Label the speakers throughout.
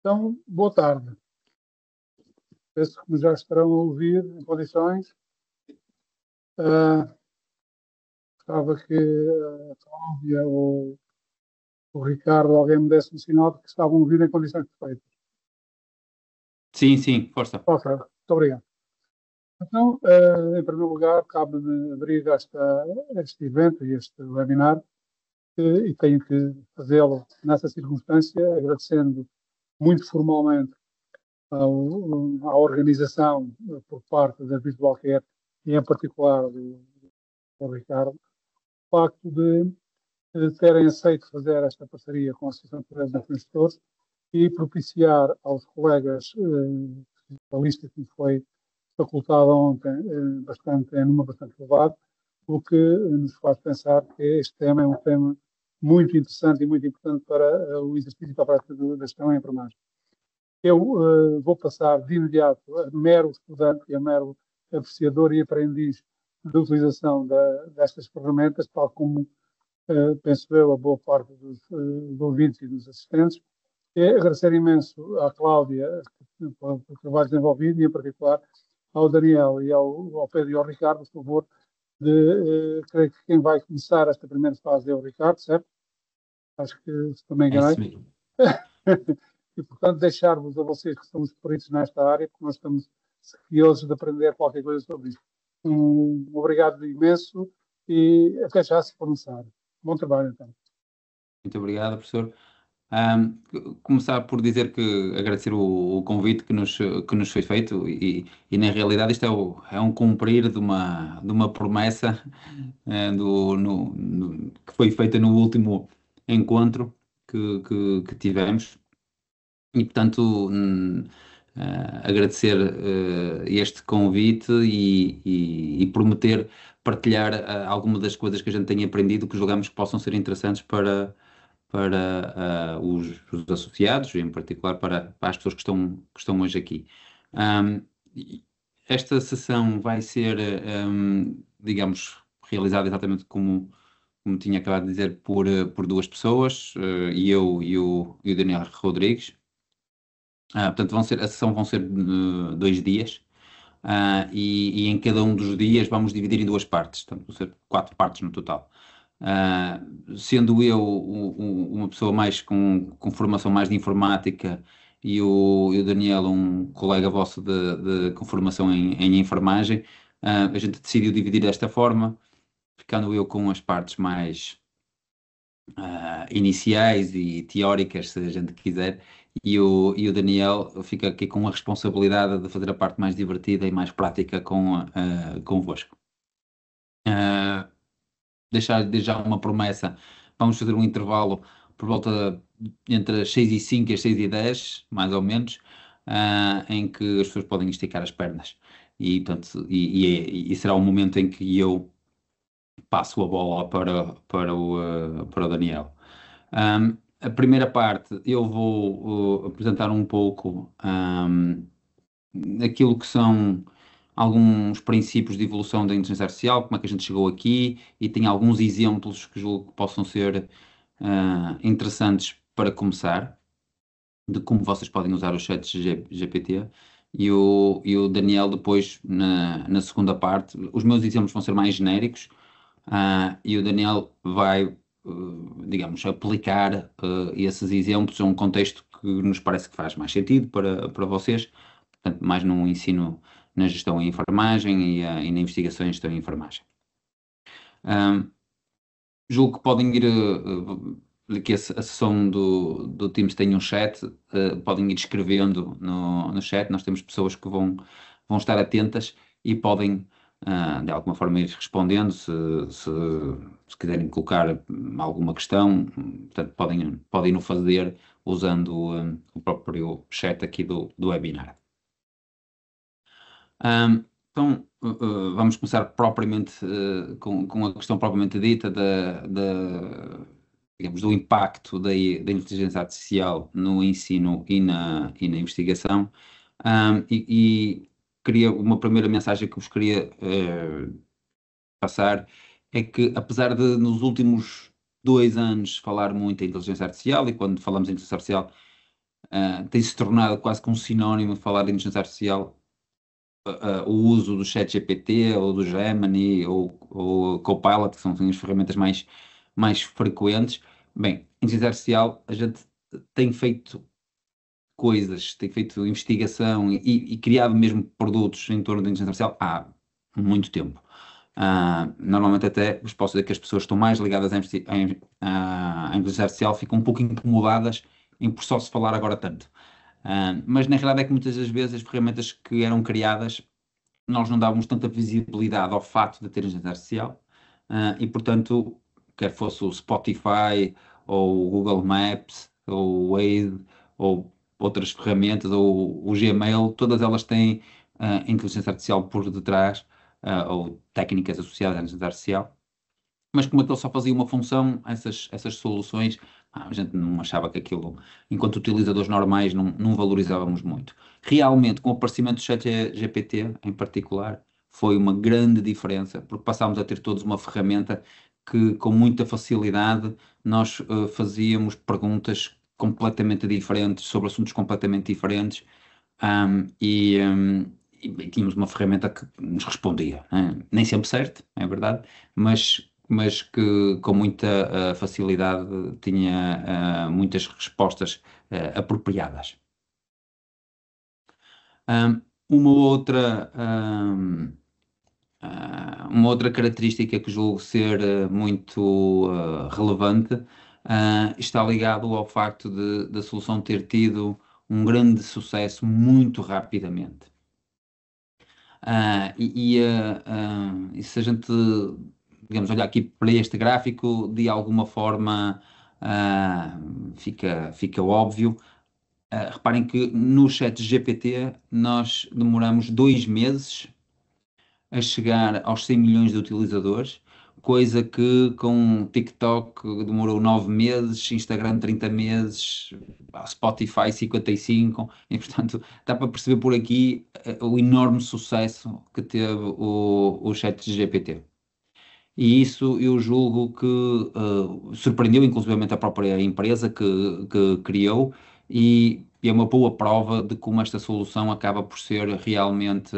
Speaker 1: Então, boa tarde. Penso que me já estarão a ouvir em condições. Gostava que a Cláudia ou o Ricardo, alguém me desse um sinal de que estavam a ouvir em condições perfeitas.
Speaker 2: Sim, sim, força.
Speaker 1: Ok, muito obrigado. Então, em primeiro lugar, cabe-me abrir este evento e este webinar e tenho que fazê-lo nessa circunstância, agradecendo muito formalmente à organização por parte da Visual Care e em particular do Ricardo, o facto de terem aceito fazer esta parceria com a Associação Portuguesa de Fornecedores e propiciar aos colegas a lista que me foi facultada ontem em número bastante elevado, o que nos faz pensar que este tema é um tema muito interessante e muito importante para o exercício e para a prática da gestão em enfermagem. Eu vou passar de imediato a mero estudante e a mero apreciador e aprendiz da utilização destas ferramentas, tal como penso eu, a boa parte dos ouvintes e dos assistentes. É agradecer imenso à Cláudia pelo trabalho desenvolvido e, em particular, ao Daniel e ao Pedro e ao Ricardo, por favor, creio que quem vai começar esta primeira fase é o Ricardo, certo? Acho que se também
Speaker 2: É
Speaker 1: enganei.
Speaker 2: isso mesmo.
Speaker 1: E, portanto, deixar-vos a vocês que são os peritos nesta área, porque nós estamos curiosos de aprender qualquer coisa sobre isto. Obrigado imenso e até já, se for necessário. Bom trabalho, então.
Speaker 2: Muito obrigado, professor. Ahm, Começar por dizer que agradecer o convite que nos foi feito e na realidade isto é um cumprir de uma promessa que foi feita no último encontro que tivemos e portanto agradecer este convite e prometer partilhar alguma das coisas que a gente tem aprendido que julgamos que possam ser interessantes para os associados, em particular para as pessoas que estão hoje aqui. E esta sessão vai ser, digamos, realizada exatamente como tinha acabado de dizer, por duas pessoas, eu e o Daniel Rodrigues. Portanto, a sessão vão ser 2 dias. E em cada um dos dias vamos dividir em duas partes, portanto, vão ser 4 partes no total. Ah, Sendo eu uma pessoa mais com formação mais de informática e o Daniel um colega vosso com formação em enfermagem, a gente decidiu dividir desta forma, ficando eu com as partes mais iniciais e teóricas, se a gente quiser, e o Daniel fica aqui com a responsabilidade de fazer a parte mais divertida e mais prática convosco. Ah, Deixar desde já uma promessa, vamos fazer um intervalo por volta entre as 6h05 e as 6h10, mais ou menos, em que as pessoas podem esticar as pernas. Portanto, e será o momento em que eu passo a bola para o Daniel. A primeira parte eu vou apresentar um pouco aquilo que são alguns princípios de evolução da inteligência artificial, como é que a gente chegou aqui, e tem alguns exemplos que julgo que possam ser interessantes para começar, de como vocês podem usar o chat GPT. E o Daniel depois, na segunda parte, os meus exemplos vão ser mais genéricos, e o Daniel vai, digamos, aplicar esses exemplos a um contexto que nos parece que faz mais sentido para vocês, portanto, mais no ensino na gestão em enfermagem e na investigação em gestão em enfermagem. Julgo que podem ir, que a sessão do Teams tem um chat, podem ir escrevendo no chat, nós temos pessoas que vão estar atentas e podem, de alguma forma, ir respondendo, se quiserem colocar alguma questão, portanto, podem o fazer usando o próprio chat aqui do webinar. Então, vamos começar propriamente com a questão propriamente dita digamos, do impacto da inteligência artificial no ensino e na investigação. Queria uma primeira mensagem que vos queria passar é que, apesar de nos últimos 2 anos falar muito em inteligência artificial, e quando falamos em inteligência artificial tem-se tornado quase que um sinónimo de falar de inteligência artificial, o uso do ChatGPT ou do Gemini ou Copilot, que são assim, as ferramentas mais frequentes. Bem, inteligência artificial, a gente tem feito coisas, tem feito investigação e criado mesmo produtos em torno da inteligência artificial há muito tempo. Normalmente até vos posso dizer que as pessoas que estão mais ligadas à inteligência artificial ficam um pouco incomodadas em por só se falar agora tanto. Mas na realidade é que muitas das vezes as ferramentas que eram criadas nós não dávamos tanta visibilidade ao facto de ter inteligência artificial, e portanto, quer fosse o Spotify, ou o Google Maps, ou o Wade, ou outras ferramentas, ou o Gmail, todas elas têm inteligência artificial por detrás, ou técnicas associadas à inteligência artificial. Mas como aquilo só fazia uma função, essas soluções, a gente não achava que aquilo, enquanto utilizadores normais, não valorizávamos muito. Realmente, com o aparecimento do ChatGPT, em particular, foi uma grande diferença, porque passámos a ter todos uma ferramenta que, com muita facilidade, nós fazíamos perguntas completamente diferentes, sobre assuntos completamente diferentes, e tínhamos uma ferramenta que nos respondia, nem sempre certo, é verdade, mas que com muita facilidade tinha muitas respostas apropriadas. Uma outra característica que julgo ser muito relevante está ligado ao facto da solução ter tido um grande sucesso muito rapidamente. E se a gente, digamos, olhar aqui para este gráfico, de alguma forma ah, fica óbvio. Reparem que no chat GPT nós demoramos 2 meses a chegar aos 100 milhões de utilizadores, coisa que com TikTok demorou 9 meses, Instagram 30 meses, Spotify 55, e portanto dá para perceber por aqui o enorme sucesso que teve o ChatGPT. E isso eu julgo que surpreendeu inclusivamente a própria empresa que criou e é uma boa prova de como esta solução acaba por ser realmente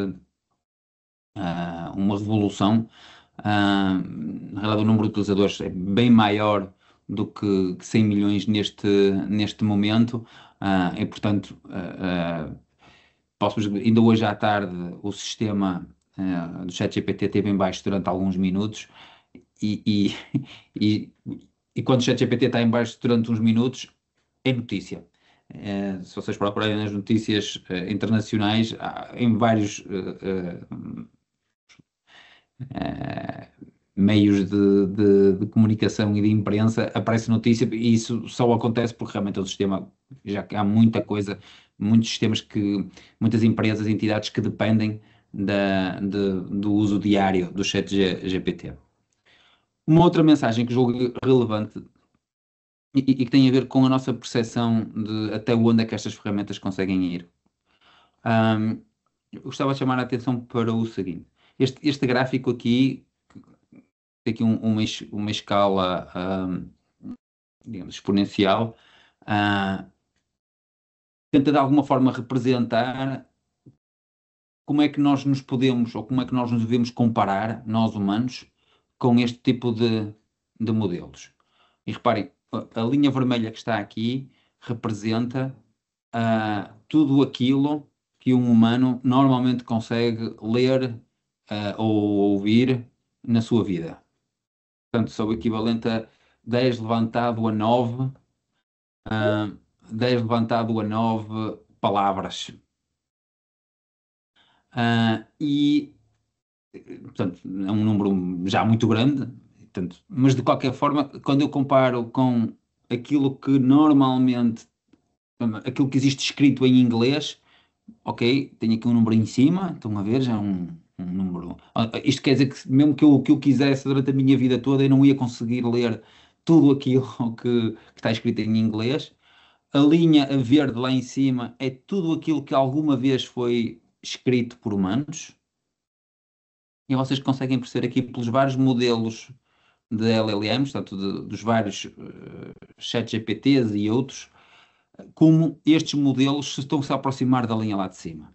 Speaker 2: uma revolução. Na realidade, o número de utilizadores é bem maior do que 100 milhões neste momento, e portanto, ainda hoje à tarde o sistema do ChatGPT esteve em baixo durante alguns minutos e, e, e quando o ChatGPT está em baixo durante uns minutos, é notícia. Se vocês procurarem nas notícias internacionais, em vários eh, meios de comunicação e de imprensa, aparece notícia e isso só acontece porque realmente é um sistema, já que há muita coisa, muitos sistemas muitas empresas, entidades que dependem do uso diário do chat GPT. Uma outra mensagem que julgo relevante e que tem a ver com a nossa percepção de até onde é que estas ferramentas conseguem ir. Eu gostava de chamar a atenção para o seguinte. Este gráfico aqui tem aqui uma escala, digamos, exponencial, tenta de alguma forma representar como é que nós nos podemos, ou como é que nós nos devemos comparar, nós humanos, com este tipo de modelos. E reparem, a linha vermelha que está aqui representa tudo aquilo que um humano normalmente consegue ler ou ouvir na sua vida. Portanto, são o equivalente a 10 levantado a 9, 10 levantado a 9 palavras. E, portanto, é um número já muito grande, portanto, mas de qualquer forma, quando eu comparo com aquilo que normalmente, aquilo que existe escrito em inglês, ok, tenho aqui um número em cima, estão a ver, já é um número. Isto quer dizer que mesmo que eu quisesse durante a minha vida toda, eu não ia conseguir ler tudo aquilo que está escrito em inglês. A linha a verde lá em cima é tudo aquilo que alguma vez foi escrito por humanos. E vocês conseguem perceber aqui pelos vários modelos de LLMs, portanto, dos vários ChatGPTs e outros, como estes modelos se estão-se a aproximar da linha lá de cima.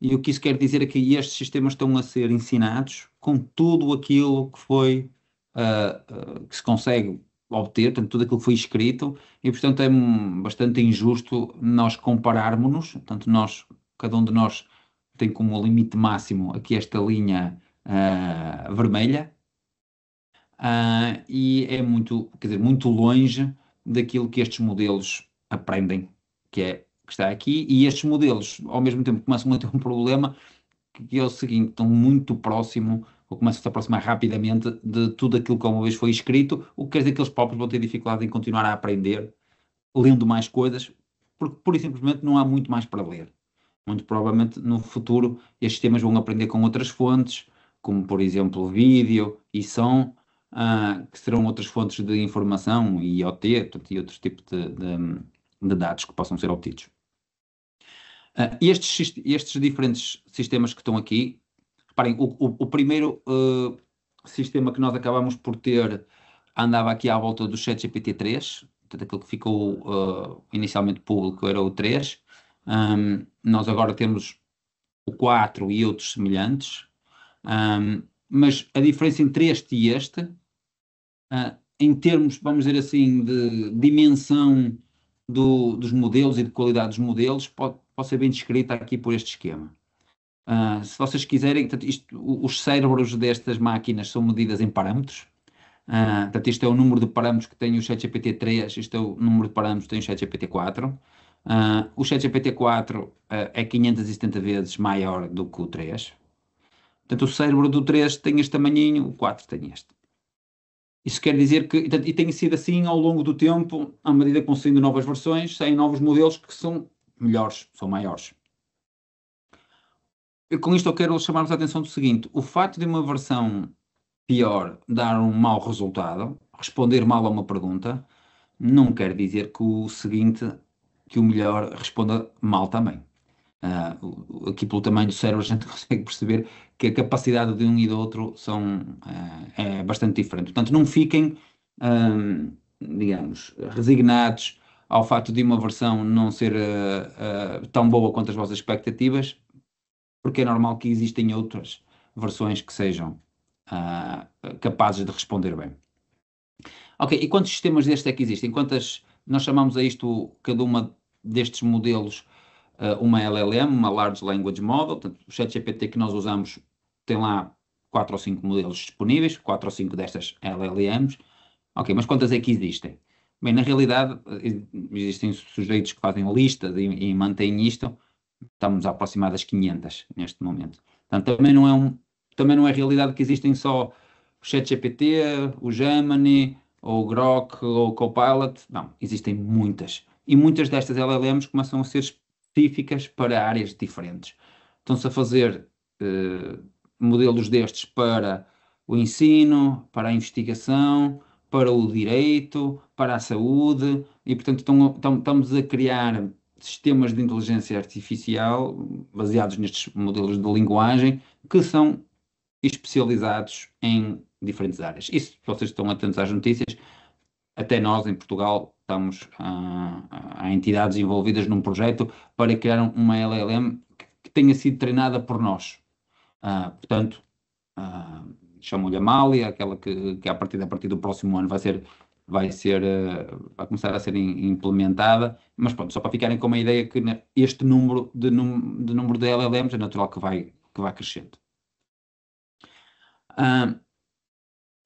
Speaker 2: E o que isso quer dizer é que estes sistemas estão a ser ensinados com tudo aquilo que foi, que se consegue obter, portanto, tudo aquilo que foi escrito, e portanto é bastante injusto nós compararmos-nos, portanto, cada um de nós tem como limite máximo aqui esta linha, vermelha, e é muito, quer dizer, muito longe daquilo que estes modelos aprendem, que está aqui, e estes modelos, ao mesmo tempo, começam a ter um problema que é o seguinte: estão muito próximo, ou começam a se aproximar rapidamente de tudo aquilo que uma vez foi escrito, o que quer dizer que eles próprios vão ter dificuldade em continuar a aprender, lendo mais coisas, porque pura e simplesmente não há muito mais para ler. Muito provavelmente no futuro estes temas vão aprender com outras fontes, como por exemplo vídeo e som, que serão outras fontes de informação e IoT, portanto, e outros tipos de dados que possam ser obtidos. Estes diferentes sistemas que estão aqui, reparem, o primeiro sistema que nós acabamos por ter andava aqui à volta do ChatGPT 3, portanto aquilo que ficou inicialmente público era o 3. Nós agora temos o 4 e outros semelhantes, mas a diferença entre este e este, em termos, vamos dizer assim, de dimensão dos modelos e de qualidade dos modelos, pode ser bem descrita aqui por este esquema. Se vocês quiserem, portanto, os cérebros destas máquinas são medidas em parâmetros. Portanto, isto é o número de parâmetros que tem o ChatGPT 3, isto é o número de parâmetros que tem o ChatGPT 4. O ChatGPT 4 é 570 vezes maior do que o 3. Portanto, o cérebro do 3 tem este tamanhinho, o 4 tem este. Isso quer dizer que, e tem sido assim ao longo do tempo, à medida que vão saindo novas versões, saem novos modelos que são melhores, são maiores. E com isto eu quero chamar-vos a atenção do seguinte: o facto de uma versão pior dar um mau resultado, responder mal a uma pergunta, não quer dizer que o seguinte, que o melhor, responda mal também. Aqui pelo tamanho do cérebro a gente consegue perceber que a capacidade de um e do outro é bastante diferente. Portanto, não fiquem, digamos, resignados ao facto de uma versão não ser tão boa quanto as vossas expectativas, porque é normal que existem outras versões que sejam capazes de responder bem. Ok, e quantos sistemas destes é que existem? Nós chamamos a isto, cada uma destes modelos, uma LLM, uma Large Language Model. Portanto, o ChatGPT que nós usamos tem lá 4 ou 5 modelos disponíveis, 4 ou 5 destas LLMs. Ok, mas quantas é que existem? Bem, na realidade, existem sujeitos que fazem listas e mantêm isto. Estamos a aproximar das 500 neste momento. Portanto, também não é realidade que existem só o ChatGPT, o Gemini, ou o Grok, ou o Copilot. Não, existem muitas. E muitas destas LLMs começam a ser específicas para áreas diferentes. Estão-se a fazer modelos destes para o ensino, para a investigação, para o direito, para a saúde, e portanto estamos a criar sistemas de inteligência artificial baseados nestes modelos de linguagem que são especializados em diferentes áreas. Isso, se vocês estão atentos às notícias, até nós em Portugal estamos, há entidades envolvidas num projeto para criar uma LLM que tenha sido treinada por nós. Portanto, chamam-lhe Amália, aquela que a partir do próximo ano vai começar a ser implementada, mas pronto, só para ficarem com uma ideia que este número de LLMs é natural que vai crescendo.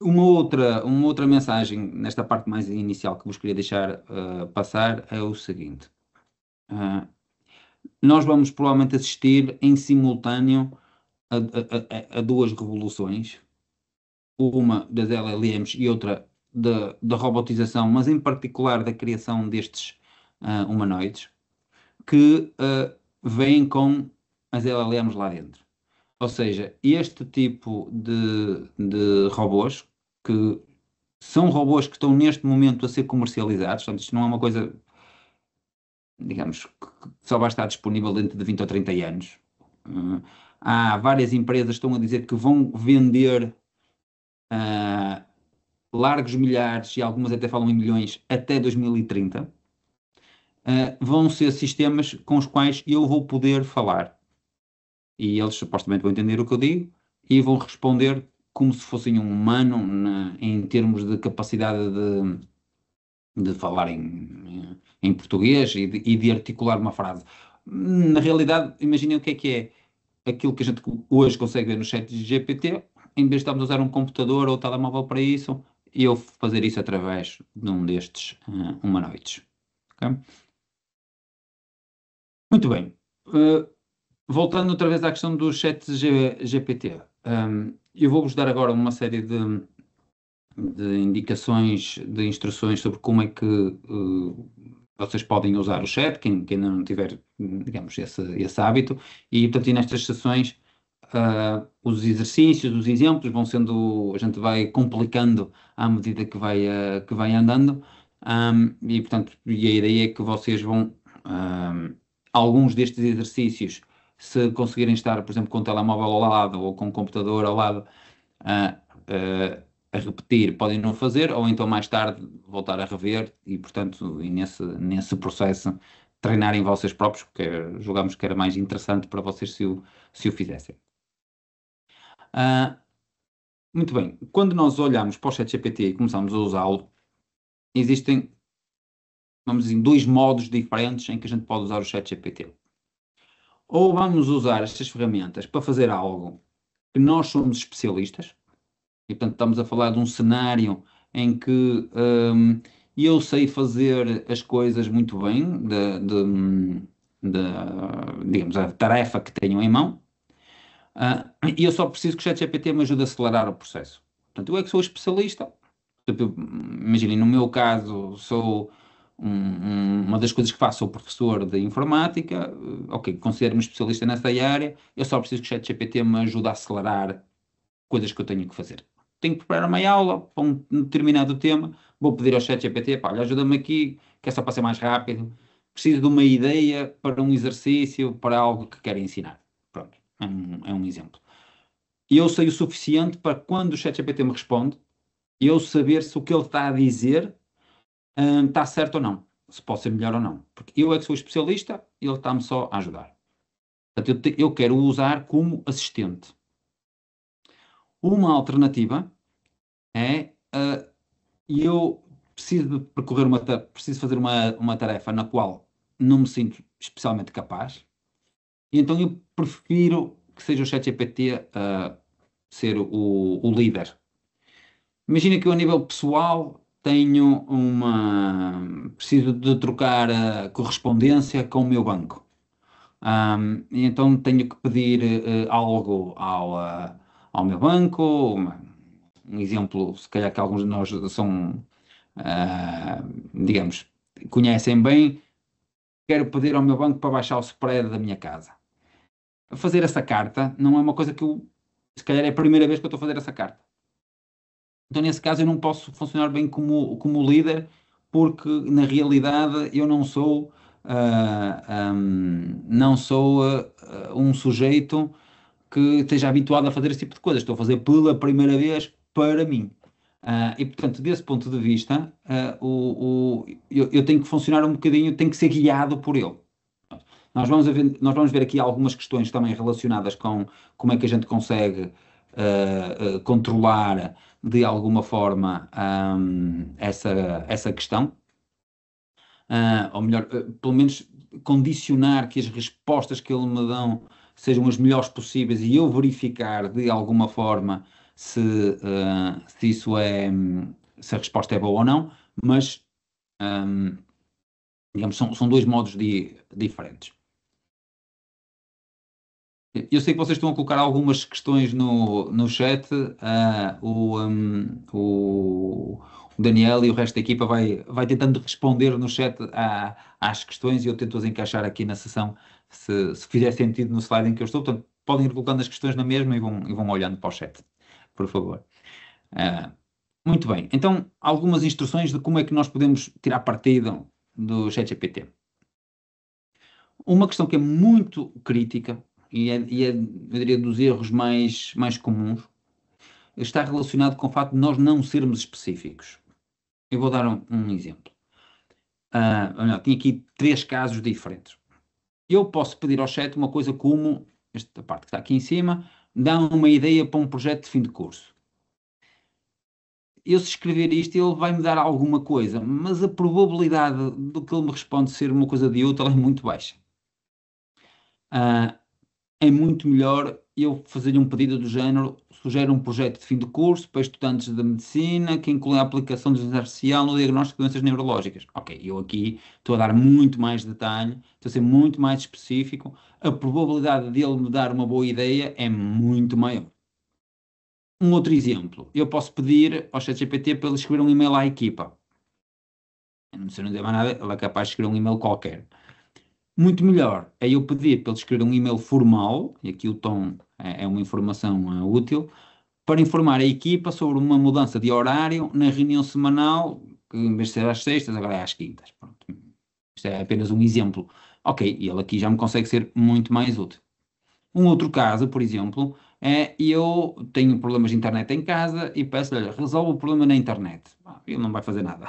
Speaker 2: Uma outra mensagem nesta parte mais inicial que vos queria deixar passar é o seguinte: nós vamos provavelmente assistir em simultâneo a duas revoluções, uma das LLMs e outra da robotização, mas em particular da criação destes humanoides, que vêm com as LLMs lá dentro. Ou seja, este tipo de robôs, que são robôs que estão neste momento a ser comercializados, portanto, isto não é uma coisa, digamos, que só vai estar disponível dentro de 20 ou 30 anos. Há várias empresas que estão a dizer que vão vender largos milhares, e algumas até falam em milhões, até 2030. vão ser sistemas com os quais eu vou poder falar. E eles supostamente vão entender o que eu digo e vão responder como se fossem um humano em termos de capacidade de falar em português e de articular uma frase. Na realidade, imaginem o que é aquilo que a gente hoje consegue ver no chat de GPT, em vez de estarmos a usar um computador ou telemóvel para isso, eu fazer isso através de um destes humanoides. Ok? Muito bem. Voltando outra vez à questão do chat GPT, eu vou-vos dar agora uma série de indicações, de instruções sobre como é que vocês podem usar o chat, quem ainda não tiver, digamos, esse hábito, e portanto, e nestas sessões, os exercícios, os exemplos vão sendo, a gente vai complicando à medida que vai andando, e portanto, e a ideia é que vocês vão, alguns destes exercícios, se conseguirem estar, por exemplo, com o telemóvel ao lado ou com o computador ao lado, ah, a repetir, podem não fazer, ou então mais tarde voltar a rever e, portanto, e nesse processo treinarem vocês próprios, porque julgamos que era mais interessante para vocês se o fizessem. Muito bem, quando nós olhamos para o ChatGPT e começamos a usá-lo, existem, vamos dizer, dois modos diferentes em que a gente pode usar o ChatGPT. Ou vamos usar estas ferramentas para fazer algo que nós somos especialistas, e portanto estamos a falar de um cenário em que eu sei fazer as coisas muito bem, digamos, a tarefa que tenho em mão, e eu só preciso que o ChatGPT me ajude a acelerar o processo. Portanto, eu é que sou especialista. Imaginem, no meu caso, sou uma das coisas que faço, sou professor de informática, ok, considero-me especialista nessa área, eu só preciso que o ChatGPT me ajude a acelerar coisas que eu tenho que fazer. Tenho que preparar uma aula para um determinado tema, vou pedir ao ChatGPT, pá, olha, ajuda-me aqui, que é só para ser mais rápido. Preciso de uma ideia para um exercício, para algo que quero ensinar. Pronto, é um exemplo. E eu sei o suficiente para quando o ChatGPT me responde, eu saber se o que ele está a dizer, está certo ou não. Se pode ser melhor ou não. Porque eu é que sou especialista e ele está-me só a ajudar. Portanto, eu quero o usar como assistente. Uma alternativa é, e eu preciso de percorrer preciso fazer uma tarefa na qual não me sinto especialmente capaz, e então eu prefiro que seja o ChatGPT a ser o líder. Imagina que eu, a nível pessoal, preciso de trocar a correspondência com o meu banco. E então tenho que pedir algo ao meu banco. Um exemplo, se calhar que alguns de nós são, ah, digamos, conhecem bem, quero pedir ao meu banco para baixar o spread da minha casa. Fazer essa carta não é uma coisa que se calhar é a primeira vez que eu estou a fazer essa carta. Então, nesse caso, eu não posso funcionar bem como líder, porque na realidade eu não sou um sujeito que esteja habituado a fazer esse tipo de coisas. Estou a fazer pela primeira vez para mim. E portanto, desse ponto de vista, eu tenho que funcionar um bocadinho, tenho que ser guiado por ele. Nós vamos ver aqui algumas questões também relacionadas com como é que a gente consegue controlar de alguma forma essa questão. Ou melhor, pelo menos condicionar que as respostas que ele me dão sejam as melhores possíveis e eu verificar de alguma forma se isso se a resposta é boa ou não, mas digamos, são dois modos diferentes. Eu sei que vocês estão a colocar algumas questões no chat. O Daniel e o resto da equipa vai tentando responder no chat às questões e eu tento-as encaixar aqui na sessão se fizer sentido no slide em que eu estou. Portanto, podem ir colocando as questões na mesma e vão olhando para o chat, por favor. Muito bem. Então, algumas instruções de como é que nós podemos tirar partido do ChatGPT. Uma questão que é muito crítica eu diria, dos erros mais comuns, está relacionado com o facto de nós não sermos específicos. Eu vou dar um exemplo. Não, tinha aqui 3 casos diferentes. Eu posso pedir ao chat uma coisa como, esta parte que está aqui em cima, dá uma ideia para um projeto de fim de curso. Eu, se escrever isto, ele vai-me dar alguma coisa, mas a probabilidade do que ele me responde ser uma coisa de útil é muito baixa. Ah, é muito melhor eu fazer-lhe um pedido do género, sugere um projeto de fim de curso para estudantes de medicina que inclui a aplicação de inteligência artificial no diagnóstico de doenças neurológicas. Ok, eu aqui estou a dar muito mais detalhe, estou a ser muito mais específico, a probabilidade dele me dar uma boa ideia é muito maior. Um outro exemplo, eu posso pedir ao ChatGPT para ele escrever um e-mail à equipa. Não sei, não dizer mais nada, ele é capaz de escrever um e-mail qualquer. Muito melhor é eu pedir para ele escrever um e-mail formal, e aqui o tom é uma informação útil, para informar a equipa sobre uma mudança de horário na reunião semanal, que em vez de ser às sextas, agora é às quintas. Pronto. Isto é apenas um exemplo. Ok, e ele aqui já me consegue ser muito mais útil. Um outro caso, por exemplo, é eu tenho problemas de internet em casa e peço-lhe, olha, resolve o problema na internet. Ele não vai fazer nada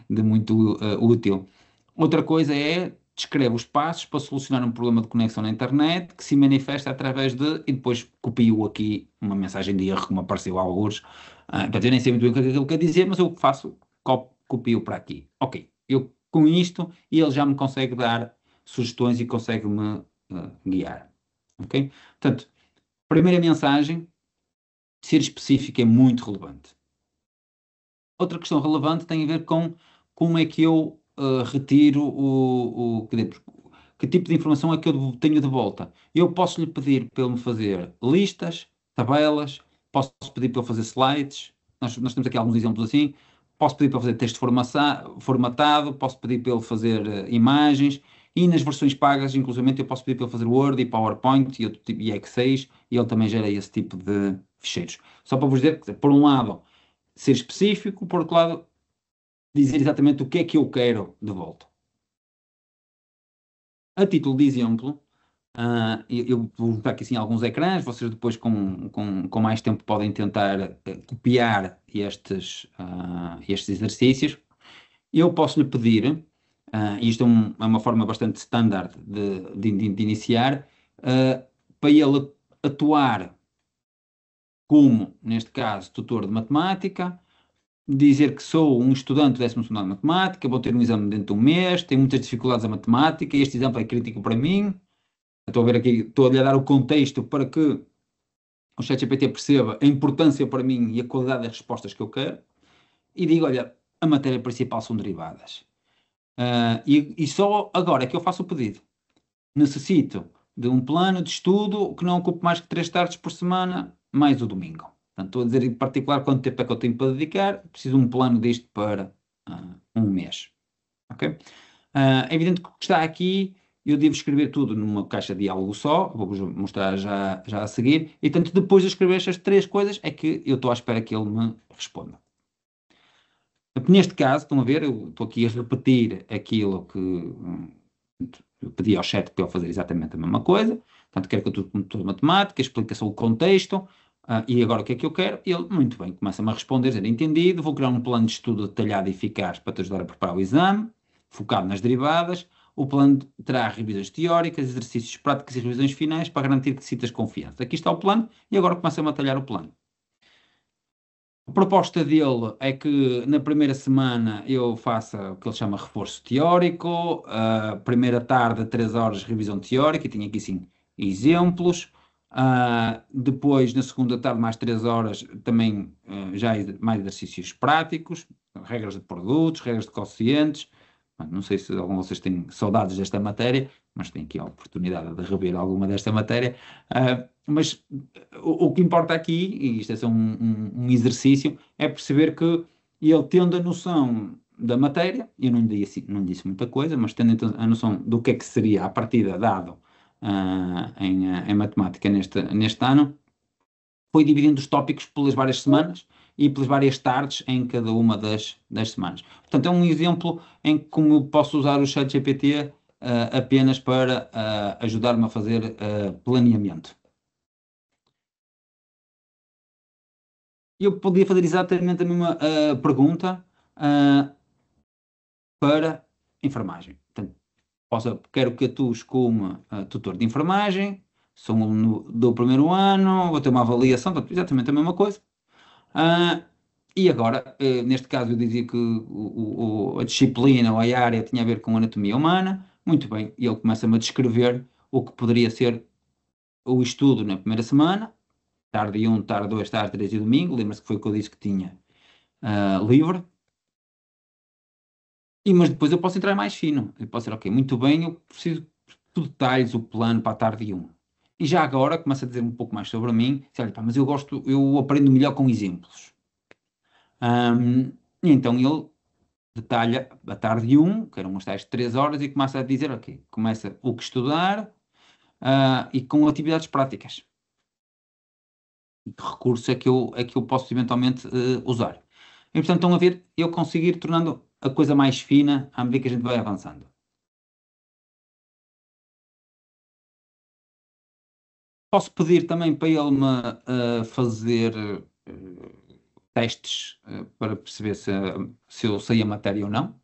Speaker 2: de muito útil. Outra coisa é descreve os passos para solucionar um problema de conexão na internet que se manifesta através de, e depois copio aqui uma mensagem de erro que me apareceu a alguns. Portanto, eu nem sei muito bem o que é que ele quer dizer, mas eu faço, copio para aqui. Ok, eu com isto, ele já me consegue dar sugestões e consegue-me guiar. Ok? Portanto, primeira mensagem, ser específico é muito relevante. Outra questão relevante tem a ver com como é que eu retiro que tipo de informação é que eu tenho de volta. Eu posso lhe pedir para ele me fazer listas, tabelas, posso pedir para ele fazer slides, nós temos aqui alguns exemplos assim, posso pedir para ele fazer texto formatado, posso pedir para ele fazer imagens, e nas versões pagas, inclusive, eu posso pedir para ele fazer Word e PowerPoint e, outro tipo, e Excel, e ele também gera esse tipo de ficheiros. Só para vos dizer que, por um lado, ser específico, por outro lado, dizer exatamente o que é que eu quero de volta. A título de exemplo, eu vou botar aqui assim alguns ecrãs, vocês depois com mais tempo podem tentar copiar estes exercícios. Eu posso lhe pedir, e isto é uma forma bastante standard de iniciar, para ele atuar como, neste caso, tutor de matemática, dizer que sou um estudante do 12º ano de matemática, vou ter um exame dentro de um mês, tenho muitas dificuldades em matemática, este exemplo é crítico para mim. Estou a ver aqui, estou-lhe a dar o contexto para que o ChatGPT perceba a importância para mim e a qualidade das respostas que eu quero. E digo, olha, a matéria principal são derivadas. E só agora é que eu faço o pedido. Necessito de um plano de estudo que não ocupe mais que 3 tardes por semana, mais o domingo. Portanto, estou a dizer em particular quanto tempo é que eu tenho para dedicar. Preciso de um plano disto para um mês. Ok? É evidente que o que está aqui, eu devo escrever tudo numa caixa de diálogo só, vou-vos mostrar já a seguir, e tanto depois de escrever estas 3 coisas é que eu estou à espera que ele me responda. Neste caso, estão a ver, eu estou aqui a repetir aquilo que eu pedi ao chat para ele fazer exatamente a mesma coisa, portanto, quero que eu tudo de matemática, explicação do contexto, e agora o que é que eu quero? Ele, muito bem, começa-me a responder, dizer, entendido, vou criar um plano de estudo detalhado e eficaz para te ajudar a preparar o exame, focado nas derivadas. O plano terá revisões teóricas, exercícios práticos e revisões finais para garantir que citas confiança. Aqui está o plano e agora começa a detalhar o plano. A proposta dele é que na primeira semana eu faça o que ele chama reforço teórico, a primeira tarde, 3 horas, revisão teórica, e tenho aqui sim exemplos. Depois, na segunda tarde, mais 3 horas, também já mais exercícios práticos, regras de produtos, regras de quocientes. Não sei se algum de vocês tem saudades desta matéria, mas tem aqui a oportunidade de rever alguma desta matéria. Mas o que importa aqui, e isto é só um exercício, é perceber que ele tendo a noção da matéria, eu não disse muita coisa, mas tendo então a noção do que é que seria a partida dado em matemática neste ano, foi dividindo os tópicos pelas várias semanas e pelas várias tardes em cada uma das semanas. Portanto, é um exemplo em como eu posso usar o ChatGPT apenas para ajudar-me a fazer planeamento. Eu podia fazer exatamente a mesma pergunta para enfermagem. Portanto, quero que atues como tutor de enfermagem, sou um aluno do primeiro ano, vou ter uma avaliação, portanto, exatamente a mesma coisa. Ah, e agora, neste caso, eu dizia que a disciplina ou a área tinha a ver com anatomia humana. Muito bem, e ele começa-me a descrever o que poderia ser o estudo na primeira semana, tarde 1, tarde 2, tarde 3 e domingo. Lembra-se que foi o que eu disse que tinha livre. Mas depois eu posso entrar mais fino. Eu posso dizer, ok, muito bem, eu preciso de detalhes, o plano para a tarde 1. E já agora começa a dizer um pouco mais sobre mim. Diz, olha, pá, mas eu aprendo melhor com exemplos. E então ele detalha a tarde 1, que eram umas tais 3 horas, e começa a dizer, ok, começa o que estudar, e com atividades práticas. Que recurso é que eu posso eventualmente usar? E portanto, estão a ver, eu conseguir tornando a coisa mais fina à medida que a gente vai avançando. Posso pedir também para ele me fazer testes para perceber se eu sei a matéria ou não.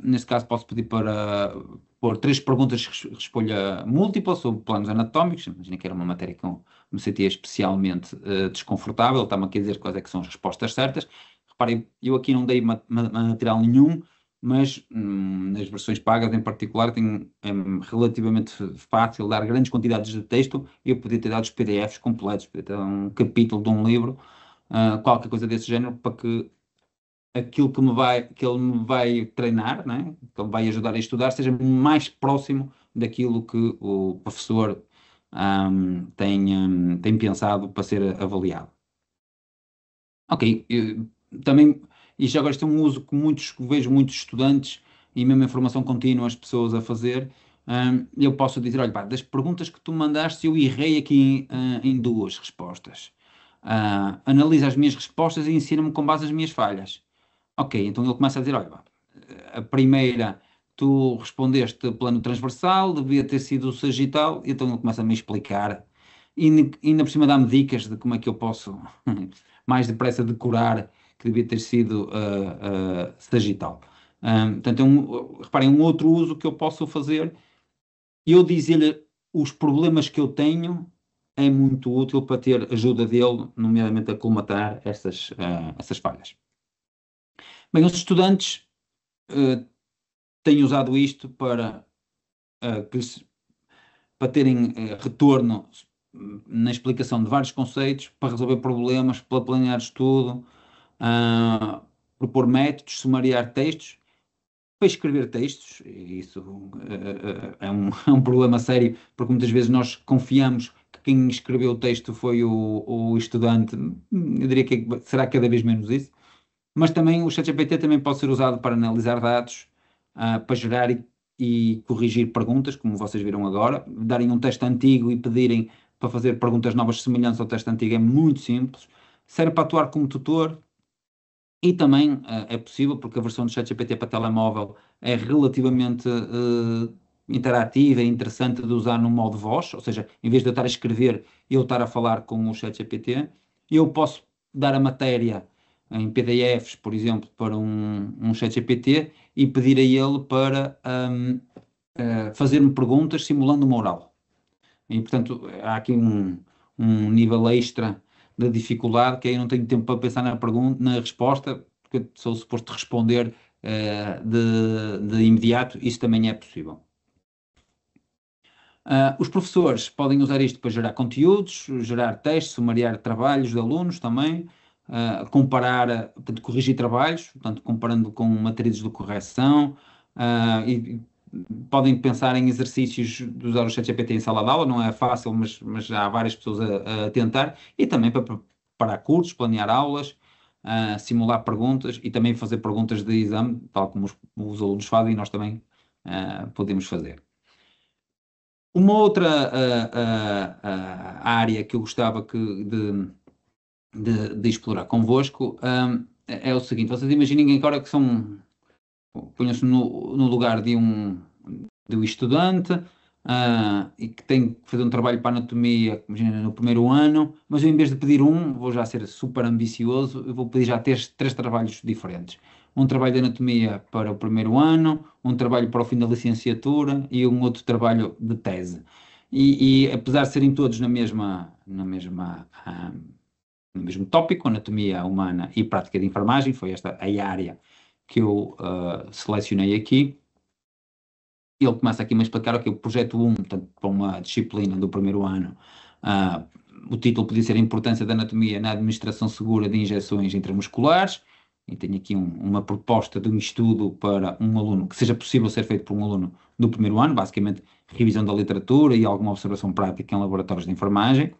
Speaker 2: Nesse caso, posso pedir para pôr 3 perguntas de escolha múltipla sobre planos anatómicos. Imagina que era uma matéria que eu me sentia especialmente desconfortável. Ele está-me aqui a dizer quais é que são as respostas certas. Reparem, eu aqui não dei material nenhum, mas nas versões pagas em particular é relativamente fácil dar grandes quantidades de texto. Eu podia ter dado os PDFs completos, podia ter dado um capítulo de um livro, qualquer coisa desse género, para que aquilo que ele me vai treinar, né? Que ele vai ajudar a estudar, seja mais próximo daquilo que o professor tem pensado para ser avaliado. Ok, também, e já agora isto é um uso que vejo muitos estudantes e mesmo em formação contínua as pessoas a fazer. Eu posso dizer, olha, pá, das perguntas que tu mandaste, eu errei aqui em 2 respostas. Analisa as minhas respostas e ensina-me com base nas minhas falhas. Ok, então ele começa a dizer, olha, pá, a primeira tu respondeste plano transversal, devia ter sido o sagital, e então ele começa a me explicar, e ainda por cima dá-me dicas de como é que eu posso mais depressa decorar que devia ter sido sagital. Portanto, reparem, um outro uso que eu posso fazer, eu dizer-lhe os problemas que eu tenho é muito útil para ter ajuda dele, nomeadamente a colmatar essas falhas. Bem, os estudantes têm usado isto eh, que se- para terem retorno na explicação de vários conceitos, para resolver problemas, para planear estudo, propor métodos, sumariar textos, para escrever textos. E isso é um, é um problema sério, porque muitas vezes nós confiamos que quem escreveu o texto foi o estudante. Eu diria que será cada vez menos isso. Mas também o ChatGPT também pode ser usado para analisar dados, para gerar e corrigir perguntas, como vocês viram agora. Darem um teste antigo e pedirem para fazer perguntas novas semelhantes ao teste antigo é muito simples. Serve para atuar como tutor e também é possível, porque a versão do ChatGPT para telemóvel é relativamente interativa e interessante de usar no modo voz, ou seja, em vez de eu estar a escrever, eu estar a falar com o ChatGPT, eu posso dar a matéria em PDFs, por exemplo, para um ChatGPT e pedir a ele para fazer-me perguntas simulando uma oral. E, portanto, há aqui um nível extra de dificuldade que aí eu não tenho tempo para pensar na pergunta, na resposta, porque sou suposto responder de imediato. Isso também é possível. Os professores podem usar isto para gerar conteúdos, gerar testes, sumariar trabalhos de alunos também, comparar, portanto, corrigir trabalhos, portanto, comparando com matrizes de correção, e podem pensar em exercícios de usar o ChatGPT em sala de aula, não é fácil, mas há várias pessoas a tentar, e também para preparar cursos, planear aulas, simular perguntas e também fazer perguntas de exame, tal como os alunos fazem e nós também podemos fazer. Uma outra área que eu gostava de explorar convosco é o seguinte: vocês imaginem agora que ponham-se no lugar de um estudante e que tem que fazer um trabalho para anatomia, imagina, no primeiro ano, mas eu em vez de pedir vou já ser super ambicioso, eu vou pedir já três trabalhos diferentes. um trabalho de anatomia para o primeiro ano, um trabalho para o fim da licenciatura e um outro trabalho de tese. E apesar de serem todos no mesmo tópico, anatomia humana e prática de enfermagem, foi esta a área que eu selecionei aqui. Ele começa aqui a me explicar o projeto 1, portanto, para uma disciplina do primeiro ano. ah, o título podia ser a importância da anatomia na administração segura de injeções intramusculares. E tenho aqui uma proposta de um estudo para um aluno, que seja possível ser feito por um aluno do primeiro ano, basicamente revisão da literatura e alguma observação prática em laboratórios de enfermagem.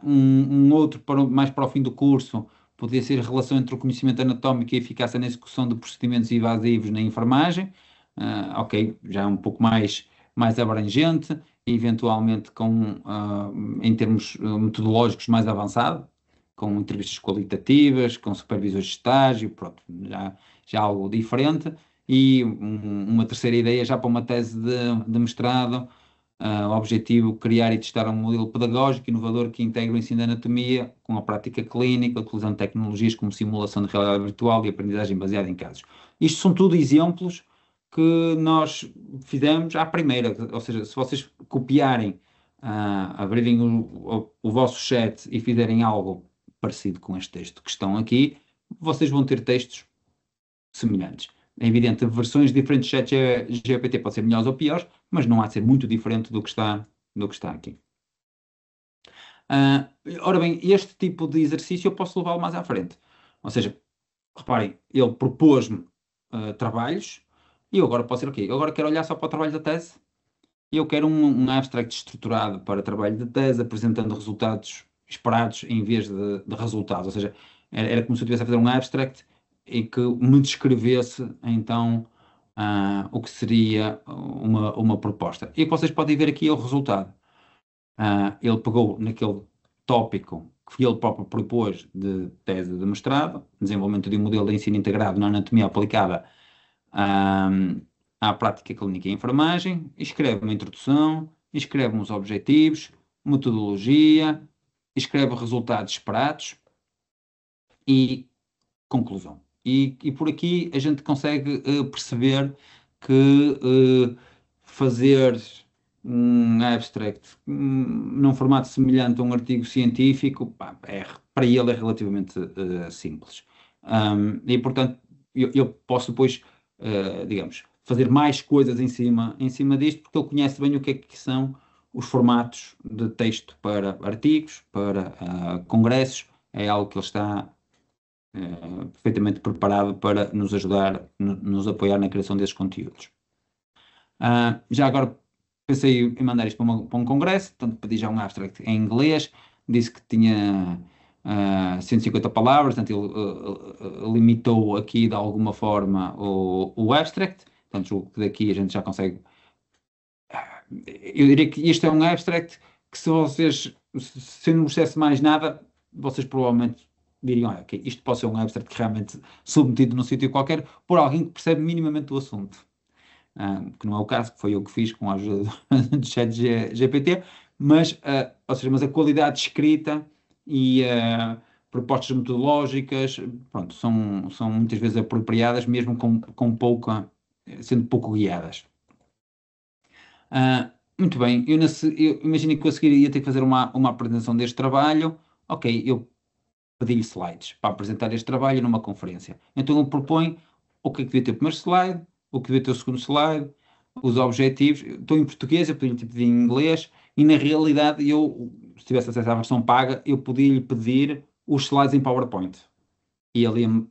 Speaker 2: Um outro mais para o fim do curso poderia ser a relação entre o conhecimento anatómico e a eficácia na execução de procedimentos invasivos na enfermagem. Ok, já é um pouco mais abrangente, eventualmente em termos metodológicos mais avançado, com entrevistas qualitativas, com supervisores de estágio, pronto, já algo diferente. E uma terceira ideia já para uma tese de mestrado. O objetivo, criar e testar um modelo pedagógico inovador que integre o ensino de anatomia com a prática clínica, utilizando tecnologias como simulação de realidade virtual e aprendizagem baseada em casos. Isto são tudo exemplos que nós fizemos à primeira, ou seja, se vocês copiarem, abrirem o vosso chat e fizerem algo parecido com este texto que estão aqui, vocês vão ter textos semelhantes. É evidente, versões diferentes de ChatGPT podem ser melhores ou piores, mas não há de ser muito diferente do que está aqui. Ora bem, este tipo de exercício eu posso levá-lo mais à frente. Ou seja, reparem, ele propôs-me trabalhos e eu agora posso dizer, ok, eu agora quero olhar só para o trabalho da tese e eu quero um abstract estruturado para trabalho de tese, apresentando resultados esperados em vez de resultados. Ou seja, era como se eu estivesse a fazer um abstract e que me descrevesse então o que seria uma proposta. E vocês podem ver aqui o resultado. Ele pegou naquele tópico que ele próprio propôs de tese de mestrado, desenvolvimento de um modelo de ensino integrado na anatomia aplicada ah, à prática clínica e enfermagem, escreve uma introdução, escreve uns objetivos, metodologia, escreve resultados esperados e conclusão. E por aqui a gente consegue perceber que fazer um abstract num formato semelhante a um artigo científico, pá, para ele é relativamente simples. E portanto, eu posso depois, digamos, fazer mais coisas em cima disto, porque ele conhece bem o que é que são os formatos de texto para artigos, para congressos, é algo que ele está perfeitamente preparado para nos ajudar, nos apoiar na criação desses conteúdos. Já agora pensei em mandar isto para um congresso, portanto pedi já um abstract em inglês, disse que tinha 150 palavras, portanto ele limitou aqui de alguma forma o abstract, portanto julgo que daqui a gente já consegue. Eu diria que isto é um abstract que se eu não dissesse mais nada, vocês provavelmente diriam, ok, isto pode ser um abstract que realmente submetido num sítio qualquer por alguém que percebe minimamente o assunto. Que não é o caso, que foi eu que fiz com a ajuda do chat GPT, mas a qualidade de escrita e propostas metodológicas, pronto, são muitas vezes apropriadas, mesmo sendo pouco guiadas. Muito bem, eu imaginei que eu a seguir ia ter que fazer uma apresentação deste trabalho. Ok, eu pedi-lhe slides para apresentar este trabalho numa conferência. Então ele propõe o que é que devia ter o primeiro slide, o que devia ter o segundo slide, os objetivos. Estou em português, eu podia-lhe pedir em inglês, e na realidade, se tivesse acesso à versão paga, eu podia-lhe pedir os slides em PowerPoint. E ele ia-me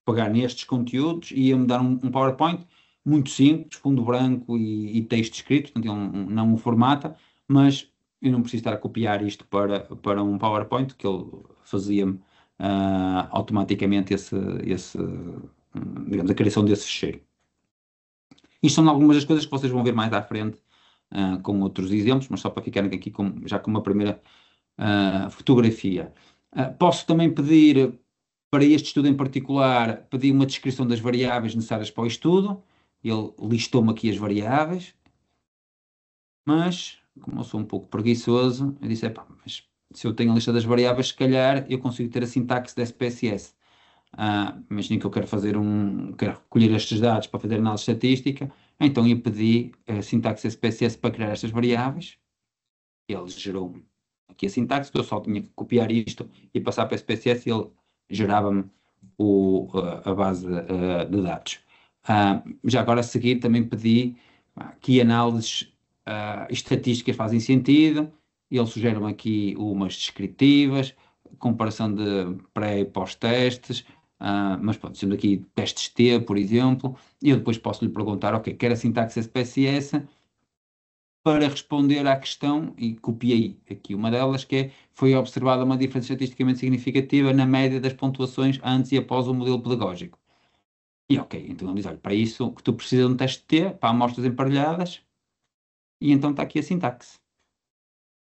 Speaker 2: pegar nestes conteúdos e ia-me dar um PowerPoint muito simples, fundo branco e texto escrito, portanto ele não o formata, mas eu não preciso estar a copiar isto para um PowerPoint, que ele fazia-me automaticamente digamos, a criação desse fecheiro. Isto são algumas das coisas que vocês vão ver mais à frente, com outros exemplos, mas só para ficarem aqui já com uma primeira fotografia. Posso também pedir, para este estudo em particular, pedir uma descrição das variáveis necessárias para o estudo. Ele listou-me aqui as variáveis, mas, como eu sou um pouco preguiçoso, eu disse, mas se eu tenho a lista das variáveis, se calhar eu consigo ter a sintaxe da SPSS. Imaginem que eu quero recolher estes dados para fazer análise estatística, então eu pedi a sintaxe SPSS para criar estas variáveis, ele gerou aqui a sintaxe, eu só tinha que copiar isto e passar para a SPSS e ele gerava-me a base de dados. Já agora a seguir também pedi que análises estatísticas fazem sentido, ele sugere-me aqui umas descritivas, comparação de pré e pós-testes, mas pronto, sendo aqui testes T, por exemplo, e eu depois posso lhe perguntar, ok, quer a sintaxe SPSS para responder à questão, e copiei aqui uma delas, que foi observada uma diferença estatisticamente significativa na média das pontuações antes e após o modelo pedagógico. E ok, então ele diz, olha, para isso que tu precisas de um teste T, para amostras emparelhadas, e então está aqui a sintaxe.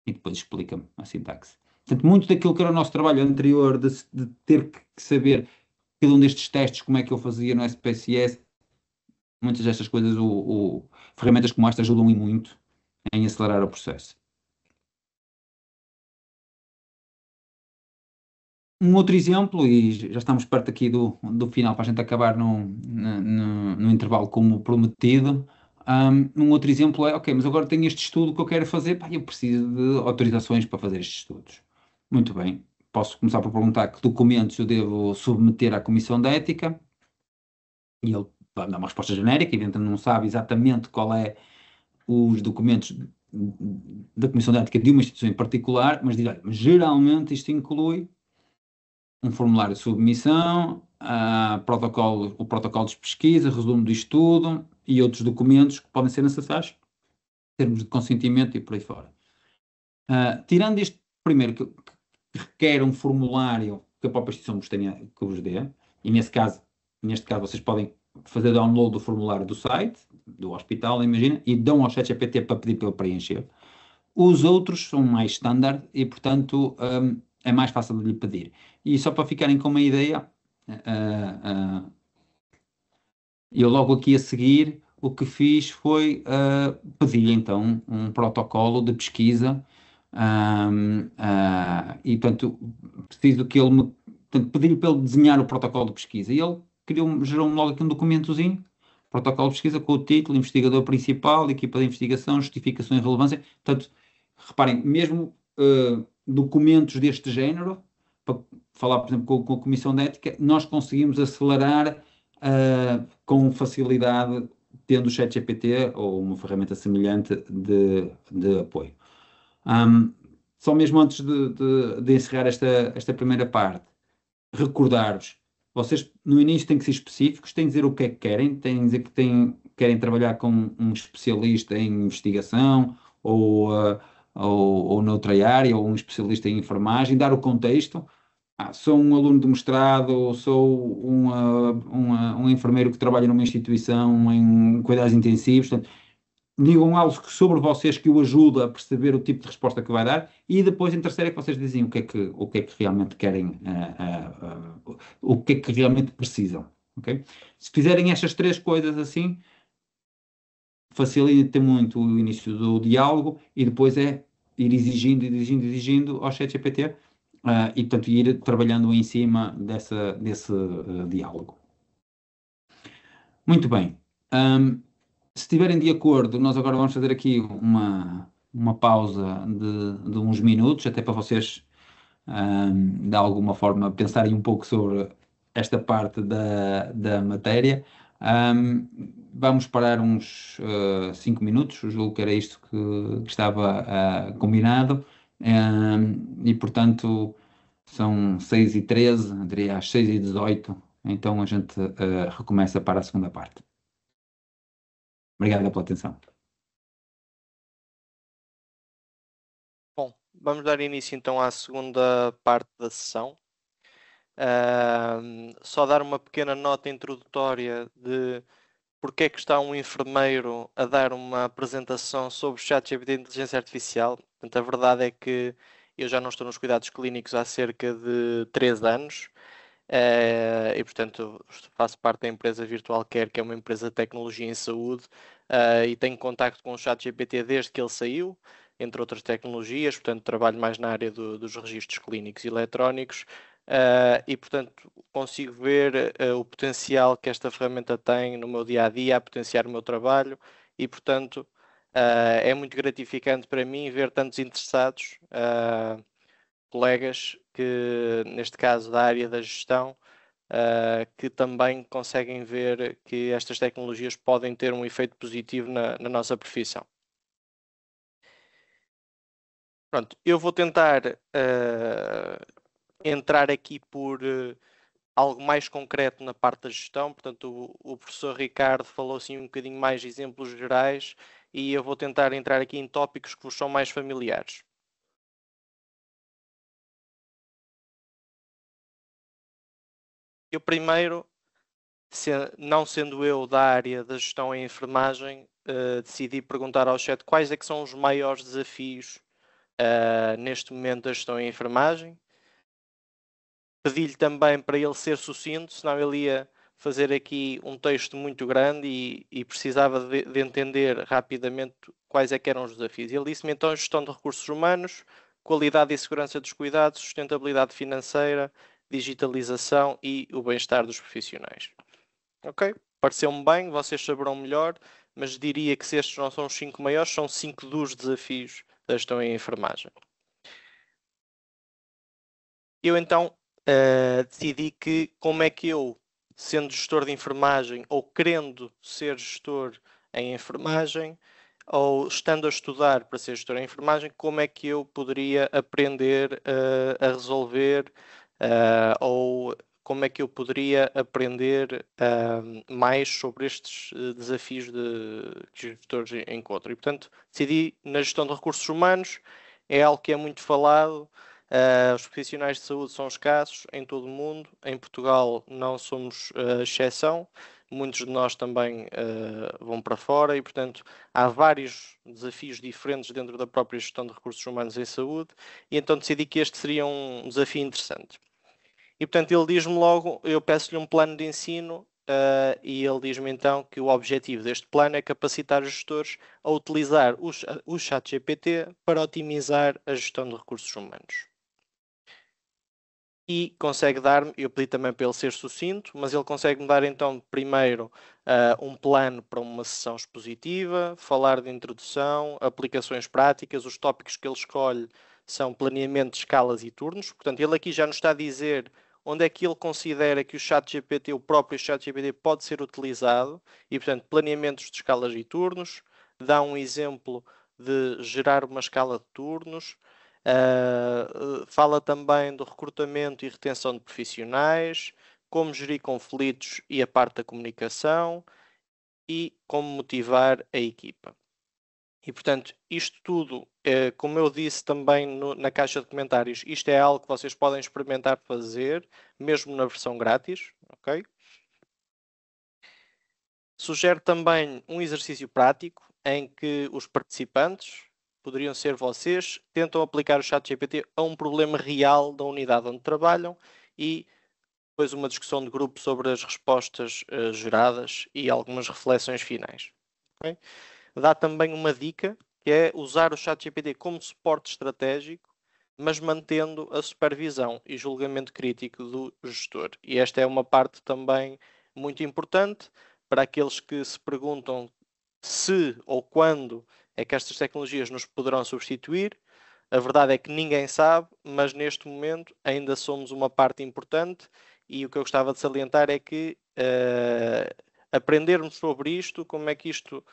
Speaker 2: E depois explica-me a sintaxe. Portanto, muito daquilo que era o nosso trabalho anterior, de ter que saber cada um destes testes, como é que eu fazia no SPSS, muitas destas coisas, ferramentas como esta ajudam e muito em acelerar o processo. Um outro exemplo, e já estamos perto aqui do final para a gente acabar no intervalo como prometido. Um outro exemplo é, ok, mas agora tenho este estudo que eu quero fazer, pá, eu preciso de autorizações para fazer estes estudos. Muito bem, posso começar por perguntar que documentos eu devo submeter à Comissão de Ética, e ele vai me dar uma resposta genérica, evidentemente não sabe exatamente qual é os documentos da Comissão de Ética de uma instituição em particular, mas diz, olha, geralmente isto inclui um formulário de submissão, o protocolo de pesquisa, resumo do estudo e outros documentos que podem ser necessários, termos de consentimento e por aí fora. Tirando este primeiro, que requer um formulário que a própria instituição que vos dê, e neste caso vocês podem fazer download do formulário do site, do hospital, imagina, e dão ao ChatGPT para pedir para ele preencher. Os outros são mais standard e, portanto, é mais fácil de lhe pedir. E só para ficarem com uma ideia, eu logo aqui a seguir, o que fiz foi pedir então um protocolo de pesquisa e, portanto, preciso que ele me... Portanto, pedi-lhe para ele desenhar o protocolo de pesquisa e ele gerou-me logo aqui um documentozinho, protocolo de pesquisa com o título, investigador principal, equipa de investigação, justificação e relevância. Portanto, reparem, mesmo documentos deste género, para falar, por exemplo, com a Comissão de Ética, nós conseguimos acelerar com facilidade, tendo o ChatGPT ou uma ferramenta semelhante de apoio. Só mesmo antes de encerrar esta primeira parte, recordar-vos, vocês no início têm que ser específicos, têm que dizer o que é que querem, têm que dizer que querem trabalhar com um especialista em investigação ou noutra área, ou um especialista em enfermagem, dar o contexto. Sou um aluno de mestrado, sou um enfermeiro que trabalha numa instituição em cuidados intensivos. Portanto, digam algo sobre vocês que o ajuda a perceber o tipo de resposta que vai dar e depois em terceiro é que vocês dizem o que é que realmente querem, o que é que realmente precisam, ok? Se fizerem estas três coisas assim, facilita muito o início do diálogo e depois é ir exigindo ao ChatGPT e, portanto, ir trabalhando em cima desse diálogo. Muito bem. Se estiverem de acordo, nós agora vamos fazer aqui uma pausa de uns minutos, até para vocês, de alguma forma, pensarem um pouco sobre esta parte da matéria. Vamos parar uns 5 minutos, eu julgo que era isto que estava combinado, e portanto são 6h13, diria às 6h18, então a gente recomeça para a segunda parte. Obrigado pela atenção.
Speaker 3: Bom, vamos dar início então à segunda parte da sessão. Só dar uma pequena nota introdutória de porque é que está um enfermeiro a dar uma apresentação sobre o ChatGPT de inteligência artificial. Portanto, a verdade é que eu já não estou nos cuidados clínicos há cerca de 3 anos. E portanto faço parte da empresa Virtual Care, que é uma empresa de tecnologia em saúde, e tenho contacto com o ChatGPT desde que ele saiu, entre outras tecnologias. Portanto, trabalho mais na área dos registros clínicos eletrónicos, e, portanto, consigo ver o potencial que esta ferramenta tem no meu dia-a-dia, a potenciar o meu trabalho e, portanto, é muito gratificante para mim ver tantos interessados, colegas que, neste caso, da área da gestão, que também conseguem ver que estas tecnologias podem ter um efeito positivo na nossa profissão. Pronto, eu vou tentar entrar aqui por algo mais concreto na parte da gestão. Portanto, o professor Ricardo falou assim um bocadinho mais de exemplos gerais e eu vou tentar entrar aqui em tópicos que vos são mais familiares. Eu primeiro, não sendo eu da área da gestão em enfermagem, decidi perguntar ao chat quais é que são os maiores desafios neste momento da gestão em enfermagem. Pedi-lhe também para ele ser sucinto, senão ele ia fazer aqui um texto muito grande e precisava de entender rapidamente quais é que eram os desafios. Ele disse-me então gestão de recursos humanos, qualidade e segurança dos cuidados, sustentabilidade financeira, digitalização e o bem-estar dos profissionais. Ok? Pareceu-me bem, vocês saberão melhor, mas diria que se estes não são os 5 maiores, são 5 dos desafios da gestão em enfermagem. Eu então decidi que como é que eu, sendo gestor de enfermagem ou querendo ser gestor em enfermagem, ou estando a estudar para ser gestor em enfermagem, como é que eu poderia aprender a resolver ou como é que eu poderia aprender mais sobre estes desafios que os gestores encontram. E, portanto, decidi na gestão de recursos humanos, é algo que é muito falado. Os profissionais de saúde são escassos em todo o mundo. Em Portugal não somos exceção. Muitos de nós também vão para fora e, portanto, há vários desafios diferentes dentro da própria gestão de recursos humanos em saúde e então decidi que este seria um desafio interessante. E, portanto, ele diz-me logo, eu peço-lhe um plano de ensino e ele diz-me então que o objetivo deste plano é capacitar os gestores a utilizar o ChatGPT para otimizar a gestão de recursos humanos. E consegue dar-me, eu pedi também para ele ser sucinto, mas ele consegue-me dar então primeiro um plano para uma sessão expositiva, falar de introdução, aplicações práticas, os tópicos que ele escolhe são planeamento de escalas e turnos, portanto ele aqui já nos está a dizer onde é que ele considera que o ChatGPT, o próprio ChatGPT pode ser utilizado e portanto planeamentos de escalas e turnos, dá um exemplo de gerar uma escala de turnos, fala também do recrutamento e retenção de profissionais, como gerir conflitos e a parte da comunicação e como motivar a equipa. E, portanto, isto tudo, como eu disse também na caixa de comentários, isto é algo que vocês podem experimentar fazer, mesmo na versão grátis, ok? Sugere também um exercício prático em que os participantes, poderiam ser vocês, tentam aplicar o ChatGPT a um problema real da unidade onde trabalham e depois uma discussão de grupo sobre as respostas geradas e algumas reflexões finais. Okay? Dá também uma dica, que é usar o ChatGPT como suporte estratégico, mas mantendo a supervisão e julgamento crítico do gestor. E esta é uma parte também muito importante para aqueles que se perguntam se ou quando é que estas tecnologias nos poderão substituir. A verdade é que ninguém sabe, mas neste momento ainda somos uma parte importante e o que eu gostava de salientar é que aprendermos sobre isto, como é que isto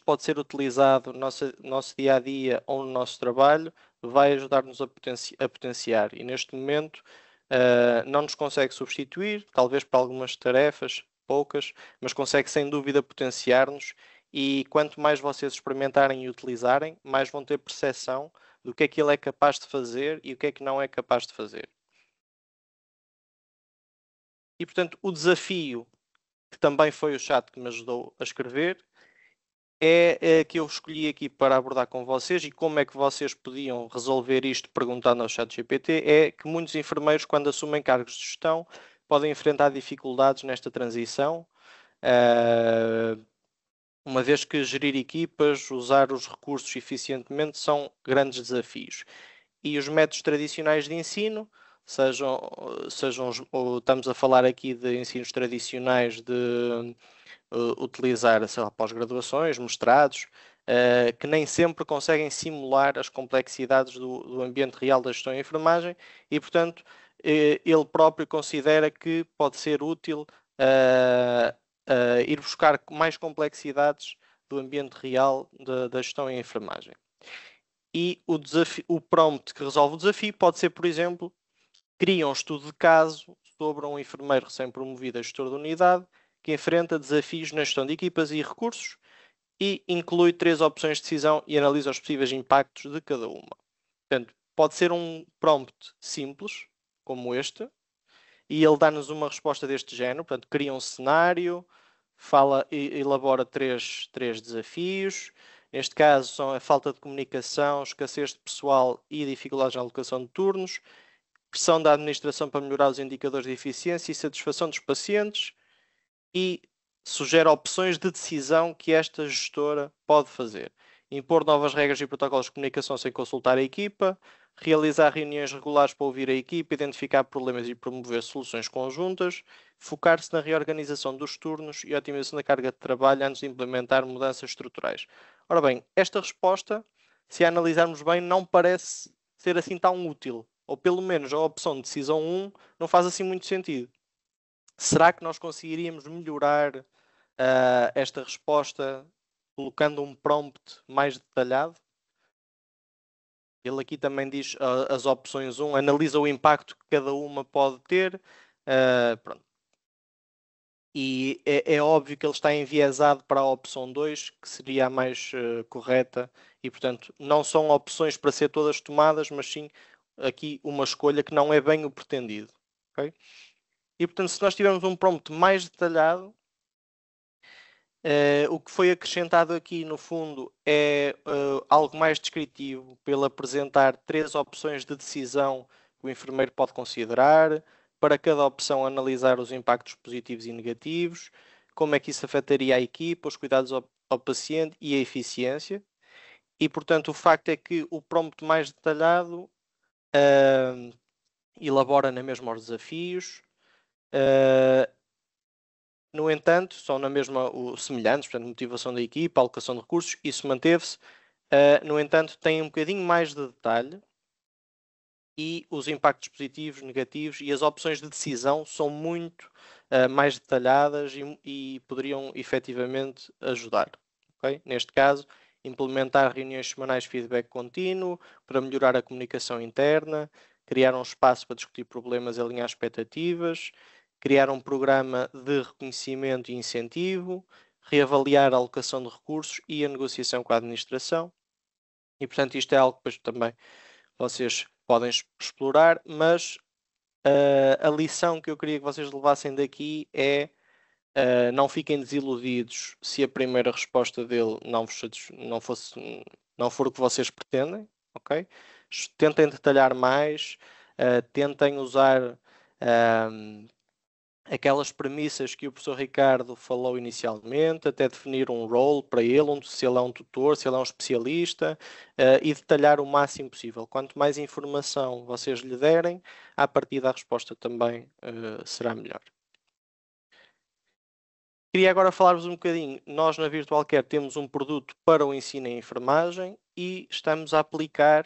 Speaker 3: pode ser utilizado no nosso dia a dia ou no nosso trabalho, vai ajudar-nos a potenciar. E neste momento não nos consegue substituir, talvez para algumas tarefas, poucas, mas consegue sem dúvida potenciar-nos. E quanto mais vocês experimentarem e utilizarem, mais vão ter percepção do que é que ele é capaz de fazer e o que é que não é capaz de fazer. E portanto, o desafio, que também foi o chat que me ajudou a escrever, é que eu escolhi aqui para abordar com vocês e como é que vocês podiam resolver isto perguntando ao ChatGPT, é que muitos enfermeiros, quando assumem cargos de gestão, podem enfrentar dificuldades nesta transição, uma vez que gerir equipas, usar os recursos eficientemente são grandes desafios. E os métodos tradicionais de ensino, ou estamos a falar aqui de ensinos tradicionais de utilizar, sei lá, pós-graduações, mestrados, que nem sempre conseguem simular as complexidades do ambiente real da gestão em enfermagem e, portanto, ele próprio considera que pode ser útil ir buscar mais complexidades do ambiente real da gestão em enfermagem. E o prompt que resolve o desafio pode ser, por exemplo, cria um estudo de caso sobre um enfermeiro recém-promovido a gestor de unidade que enfrenta desafios na gestão de equipas e recursos e inclui 3 opções de decisão e analisa os possíveis impactos de cada uma. Portanto, pode ser um prompt simples, como este, e ele dá-nos uma resposta deste género. Portanto, cria um cenário, elabora três desafios. Neste caso, são a falta de comunicação, escassez de pessoal e dificuldades na alocação de turnos, pressão da administração para melhorar os indicadores de eficiência e satisfação dos pacientes, e sugere opções de decisão que esta gestora pode fazer. Impor novas regras e protocolos de comunicação sem consultar a equipa, realizar reuniões regulares para ouvir a equipa, identificar problemas e promover soluções conjuntas, focar-se na reorganização dos turnos e otimização da carga de trabalho antes de implementar mudanças estruturais. Ora bem, esta resposta, se a analisarmos bem, não parece ser assim tão útil. Ou pelo menos a opção de decisão 1 não faz assim muito sentido. Será que nós conseguiríamos melhorar esta resposta colocando um prompt mais detalhado? Ele aqui também diz as opções 1, analisa o impacto que cada uma pode ter. Pronto. E é óbvio que ele está enviesado para a opção 2, que seria a mais correta. E, portanto, não são opções para ser todas tomadas, mas sim aqui uma escolha que não é bem o pretendido. Okay? E, portanto, se nós tivermos um prompt mais detalhado, o que foi acrescentado aqui, no fundo, é algo mais descritivo, pelo apresentar 3 opções de decisão que o enfermeiro pode considerar, para cada opção analisar os impactos positivos e negativos, como é que isso afetaria a equipa, os cuidados ao paciente e a eficiência. E, portanto, o facto é que o prompt mais detalhado elabora na mesma os desafios. No entanto, são na mesma semelhantes, portanto, motivação da equipa, alocação de recursos, isso manteve-se. No entanto, tem um bocadinho mais de detalhe e os impactos positivos, negativos e as opções de decisão são muito mais detalhadas e poderiam efetivamente ajudar. Okay? Neste caso, implementar reuniões semanais de feedback contínuo para melhorar a comunicação interna, criar um espaço para discutir problemas e alinhar expectativas, criar um programa de reconhecimento e incentivo, reavaliar a alocação de recursos e a negociação com a administração. E, portanto, isto é algo que depois também vocês podem explorar, mas a lição que eu queria que vocês levassem daqui é não fiquem desiludidos se a primeira resposta dele não for o que vocês pretendem, ok? Tentem detalhar mais, tentem usar aquelas premissas que o professor Ricardo falou inicialmente, até definir um role para ele, se ele é um tutor, se ele é um especialista, e detalhar o máximo possível. Quanto mais informação vocês lhe derem, a partir da resposta também será melhor. Queria agora falar-vos um bocadinho. Nós na Virtual Care temos um produto para o ensino em enfermagem e estamos a aplicar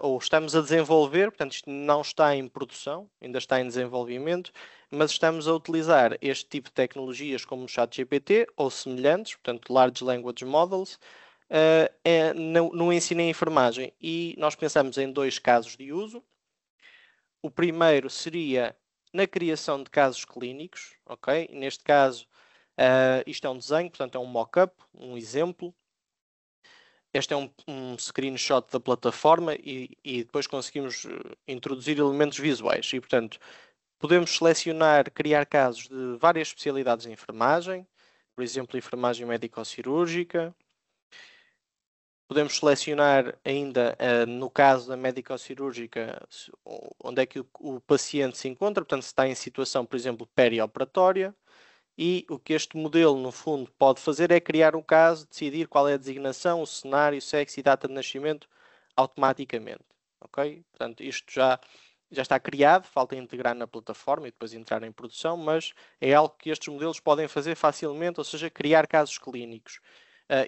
Speaker 3: ou estamos a desenvolver, portanto isto não está em produção, ainda está em desenvolvimento, mas estamos a utilizar este tipo de tecnologias como o ChatGPT ou semelhantes, portanto Large Language Models, no ensino em enfermagem. E nós pensamos em 2 casos de uso. O primeiro seria na criação de casos clínicos, ok? Neste caso, isto é um desenho, portanto é um mock-up, um exemplo. Este é um screenshot da plataforma e depois conseguimos introduzir elementos visuais. E, portanto, podemos selecionar, criar casos de várias especialidades de enfermagem, por exemplo, enfermagem médico-cirúrgica. Podemos selecionar ainda, no caso da médico-cirúrgica, onde é que o paciente se encontra, portanto, se está em situação, por exemplo, perioperatória. E o que este modelo, no fundo, pode fazer é criar um caso, decidir qual é a designação, o cenário, sexo e data de nascimento automaticamente. ok? Portanto, isto já está criado, falta integrar na plataforma e depois entrar em produção, mas é algo que estes modelos podem fazer facilmente, ou seja, criar casos clínicos.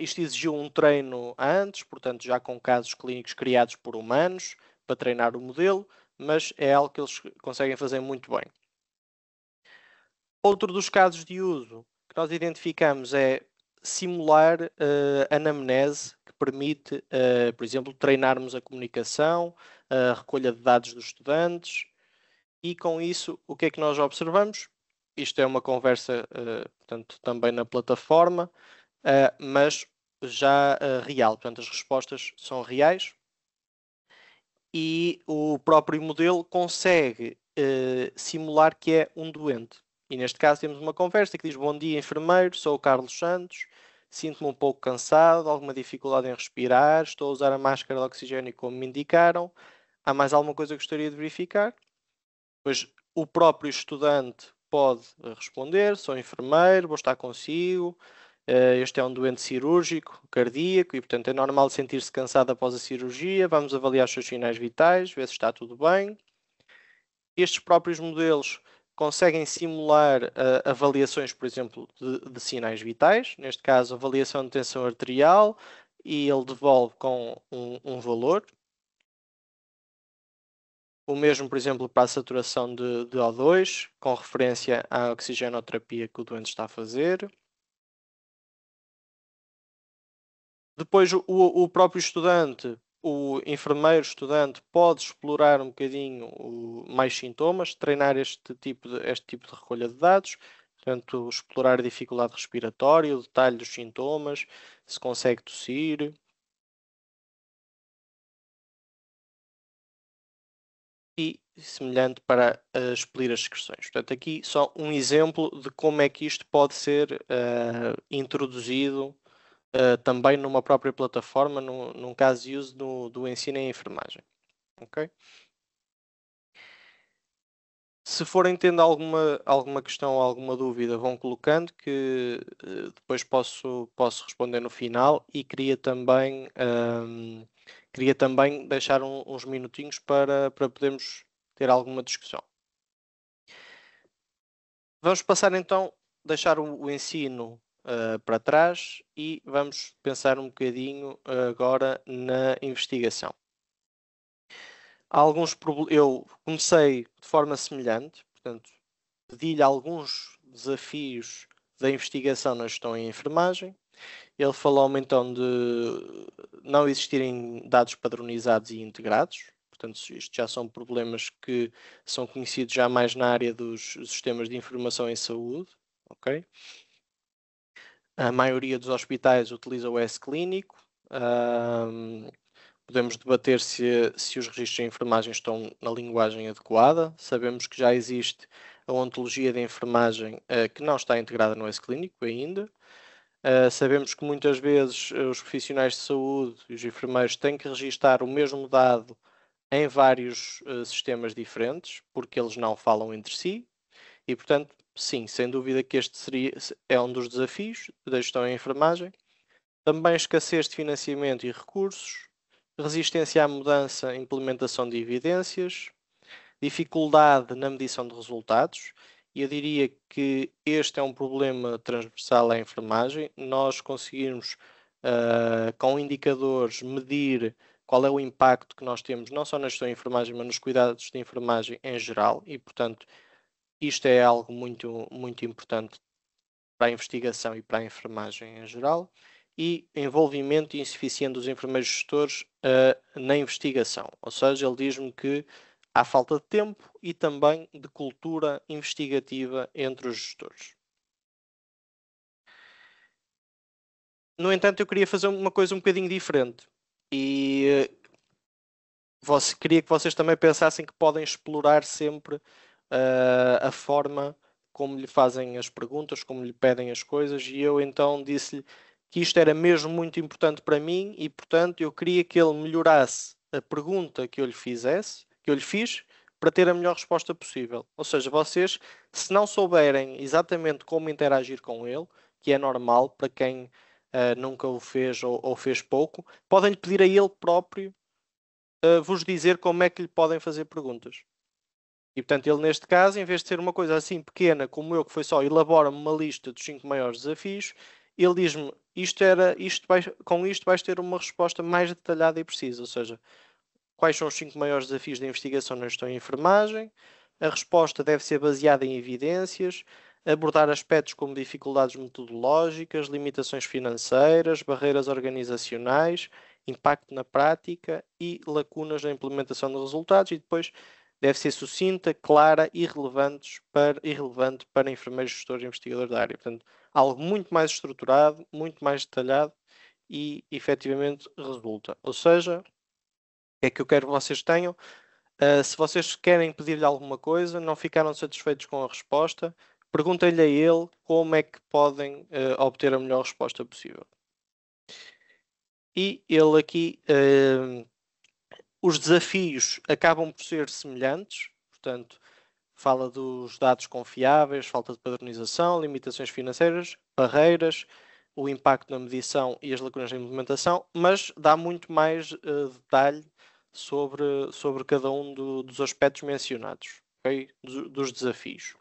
Speaker 3: Isto exigiu um treino antes, portanto, já com casos clínicos criados por humanos para treinar o modelo, mas é algo que eles conseguem fazer muito bem. Outro dos casos de uso que nós identificamos é simular anamnese, que permite, por exemplo, treinarmos a comunicação, a recolha de dados dos estudantes, e com isso, o que é que nós observamos? Isto é uma conversa, portanto, também na plataforma, mas já real. Portanto, as respostas são reais e o próprio modelo consegue simular que é um doente. E neste caso temos uma conversa que diz: bom dia, enfermeiro, sou o Carlos Santos, sinto-me um pouco cansado, alguma dificuldade em respirar, estou a usar a máscara de oxigênio como me indicaram. Há mais alguma coisa que gostaria de verificar? Pois o próprio estudante pode responder: sou enfermeiro, vou estar consigo, este é um doente cirúrgico, cardíaco, e portanto é normal sentir-se cansado após a cirurgia, vamos avaliar os seus sinais vitais, ver se está tudo bem. Estes próprios modelos conseguem simular avaliações, por exemplo, de sinais vitais, neste caso avaliação de tensão arterial, e ele devolve com um valor. O mesmo, por exemplo, para a saturação de O2, com referência à oxigenoterapia que o doente está a fazer. Depois, o próprio estudante, o enfermeiro estudante, pode explorar um bocadinho mais sintomas, treinar este tipo de recolha de dados, portanto, explorar a dificuldade respiratória, o detalhe dos sintomas, se consegue tossir. E semelhante para expelir as secreções. Portanto, aqui só um exemplo de como é que isto pode ser introduzido também numa própria plataforma, num caso de uso do ensino em enfermagem. Okay? Se forem tendo alguma questão ou alguma dúvida, vão colocando que depois posso responder no final, e queria também deixar uns minutinhos para podermos ter alguma discussão. Vamos passar então, deixar o ensino para trás e vamos pensar um bocadinho agora na investigação. Eu comecei de forma semelhante, portanto, pedi-lhe alguns desafios da investigação na gestão em enfermagem. Ele falou-me então de não existirem dados padronizados e integrados. Portanto, isto já são problemas que são conhecidos já mais na área dos sistemas de informação em saúde. Okay? A maioria dos hospitais utiliza o S-Clínico. Podemos debater se os registros de enfermagem estão na linguagem adequada. Sabemos que já existe a ontologia de enfermagem que não está integrada no S-Clínico ainda. Sabemos que muitas vezes os profissionais de saúde e os enfermeiros têm que registar o mesmo dado em vários sistemas diferentes, porque eles não falam entre si. E, portanto, sim, sem dúvida que este é um dos desafios da gestão em enfermagem. Também escassez de financiamento e recursos, resistência à mudança e implementação de evidências, dificuldade na medição de resultados. E eu diria que este é um problema transversal à enfermagem. Nós conseguirmos, com indicadores, medir qual é o impacto que nós temos, não só na gestão de enfermagem, mas nos cuidados de enfermagem em geral. E, portanto, isto é algo muito, muito importante para a investigação e para a enfermagem em geral. E envolvimento insuficiente dos enfermeiros gestores na investigação. Ou seja, ele diz-me que há falta de tempo e também de cultura investigativa entre os gestores. No entanto, eu queria fazer uma coisa um bocadinho diferente. E queria que vocês também pensassem que podem explorar sempre a forma como lhe fazem as perguntas, como lhe pedem as coisas, e eu então disse-lhe que isto era mesmo muito importante para mim e, portanto, eu queria que ele melhorasse a pergunta que eu lhe fiz, para ter a melhor resposta possível. Ou seja, vocês, se não souberem exatamente como interagir com ele, que é normal para quem nunca o fez ou fez pouco, podem lhe pedir a ele próprio vos dizer como é que lhe podem fazer perguntas. E, portanto, ele neste caso, em vez de ser uma coisa assim pequena como eu, que foi só elabora-me uma lista dos 5 maiores desafios, ele diz-me, com isto vais ter uma resposta mais detalhada e precisa, ou seja, quais são os 5 maiores desafios da investigação na gestão em enfermagem, a resposta deve ser baseada em evidências, abordar aspectos como dificuldades metodológicas, limitações financeiras, barreiras organizacionais, impacto na prática e lacunas na implementação de resultados, e depois deve ser sucinta, clara e relevante para enfermeiros, gestores e investigadores da área. Portanto, algo muito mais estruturado, muito mais detalhado e efetivamente resulta. Ou seja, o que é que eu quero que vocês tenham? Se vocês querem pedir-lhe alguma coisa, não ficaram satisfeitos com a resposta, perguntem-lhe a ele como é que podem obter a melhor resposta possível. E ele aqui, os desafios acabam por ser semelhantes, portanto, fala dos dados confiáveis, falta de padronização, limitações financeiras, barreiras, o impacto na medição e as lacunas na implementação, mas dá muito mais detalhe sobre cada um dos aspectos mencionados, okay? dos desafios.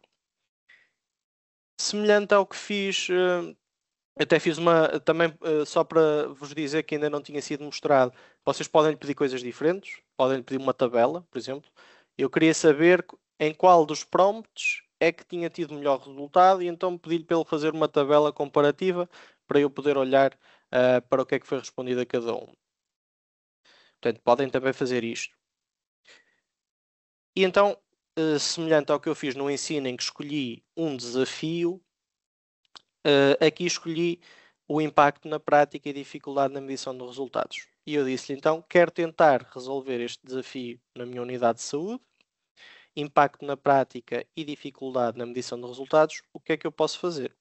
Speaker 3: Semelhante ao que fiz, até fiz uma, também só para vos dizer que ainda não tinha sido mostrado, vocês podem lhe pedir coisas diferentes, podem lhe pedir uma tabela, por exemplo. Eu queria saber em qual dos prompts é que tinha tido melhor resultado e então pedi-lhe para ele fazer uma tabela comparativa para eu poder olhar para o que é que foi respondido a cada um. Portanto, podem também fazer isto. E então, semelhante ao que eu fiz no ensino em que escolhi um desafio, aqui escolhi o impacto na prática e dificuldade na medição de resultados. E eu disse-lhe então, quero tentar resolver este desafio na minha unidade de saúde, impacto na prática e dificuldade na medição de resultados, o que é que eu posso fazer?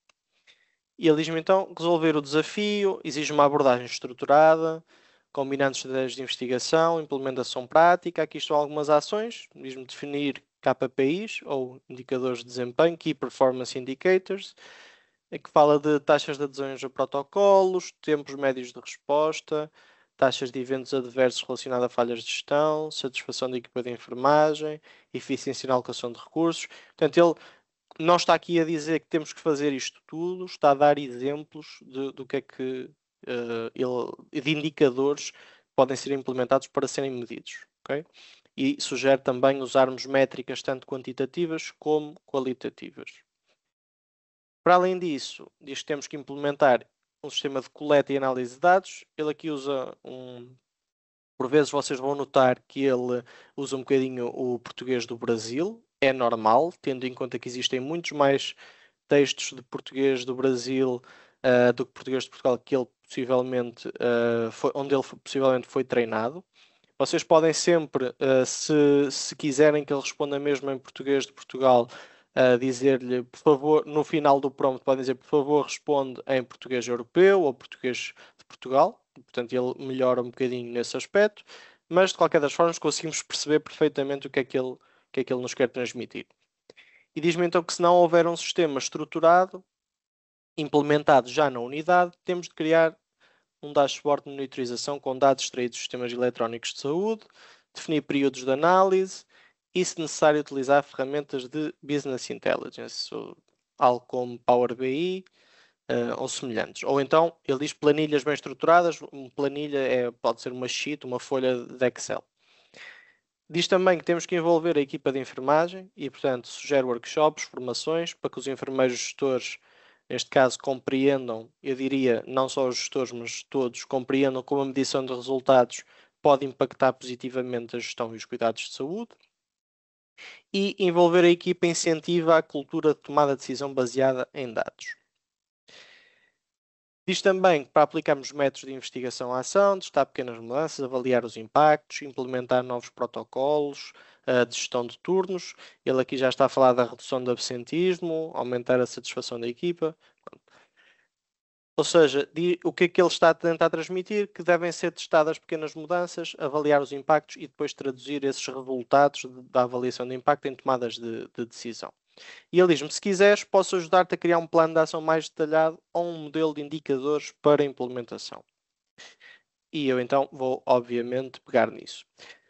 Speaker 3: E ele diz-me então, resolver o desafio exige uma abordagem estruturada, combinando estratégias de investigação, implementação prática. Aqui estão algumas ações, diz-me definir KPIs, ou indicadores de desempenho, Key Performance Indicators, que fala de taxas de adesões a protocolos, tempos médios de resposta, taxas de eventos adversos relacionados a falhas de gestão, satisfação da equipa de enfermagem, eficiência na alocação de recursos. Portanto, ele não está aqui a dizer que temos que fazer isto tudo, está a dar exemplos do que é que de indicadores podem ser implementados para serem medidos. Okay? E sugere também usarmos métricas tanto quantitativas como qualitativas. Para além disso, diz que temos que implementar um sistema de coleta e análise de dados. Ele aqui usa por vezes vocês vão notar que ele usa um bocadinho o português do Brasil. É normal, tendo em conta que existem muitos mais textos de português do Brasil do que português de Portugal, que ele possivelmente onde ele possivelmente foi treinado. Vocês podem sempre, se quiserem que ele responda mesmo em português de Portugal, dizer-lhe, por favor, no final do prompt, podem dizer, por favor, responde em português europeu ou português de Portugal. Portanto, ele melhora um bocadinho nesse aspecto, mas de qualquer das formas conseguimos perceber perfeitamente o que é que ele nos quer transmitir. E diz-me então que se não houver um sistema estruturado, implementado já na unidade, temos de criar um dashboard de monitorização com dados extraídos dos sistemas eletrónicos de saúde, definir períodos de análise e, se necessário, utilizar ferramentas de Business Intelligence, algo como Power BI ou semelhantes. Ou então, ele diz planilhas bem estruturadas, uma planilha pode ser uma sheet, uma folha de Excel. Diz também que temos que envolver a equipa de enfermagem e, portanto, sugere workshops, formações, para que os enfermeiros gestores, neste caso, compreendam, eu diria, não só os gestores, mas todos, compreendam como a medição de resultados pode impactar positivamente a gestão e os cuidados de saúde. E envolver a equipa incentiva a cultura de tomada de decisão baseada em dados. Diz também que para aplicarmos métodos de investigação à ação, testar pequenas mudanças, avaliar os impactos, implementar novos protocolos de gestão de turnos. Ele aqui já está a falar da redução do absentismo, aumentar a satisfação da equipa. Ou seja, o que é que ele está a tentar transmitir? Que devem ser testadas pequenas mudanças, avaliar os impactos e depois traduzir esses resultados da avaliação de impacto em tomadas de decisão. E ele diz-me, se quiseres, posso ajudar-te a criar um plano de ação mais detalhado ou um modelo de indicadores para implementação. E eu então vou, obviamente, pegar nisso.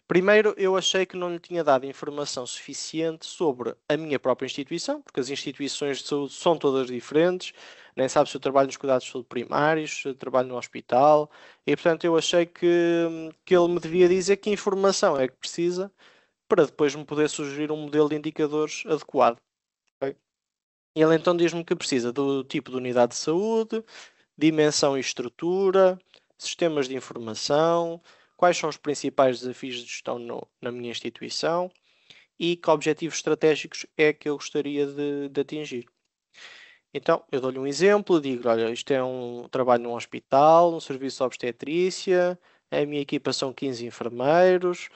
Speaker 3: Primeiro, eu achei que não lhe tinha dado informação suficiente sobre a minha própria instituição, porque as instituições de saúde são todas diferentes, nem sabe se eu trabalho nos cuidados de saúde primários, se eu trabalho no hospital, e portanto eu achei que ele me devia dizer que informação é que precisa para depois me poder sugerir um modelo de indicadores adequado. Okay? Ele então diz-me que precisa do tipo de unidade de saúde, dimensão e estrutura, sistemas de informação, quais são os principais desafios de gestão na minha instituição e que objetivos estratégicos é que eu gostaria de atingir. Então, eu dou-lhe um exemplo, digo, olha, isto é um trabalho num hospital, um serviço de obstetrícia, a minha equipa são 15 enfermeiros,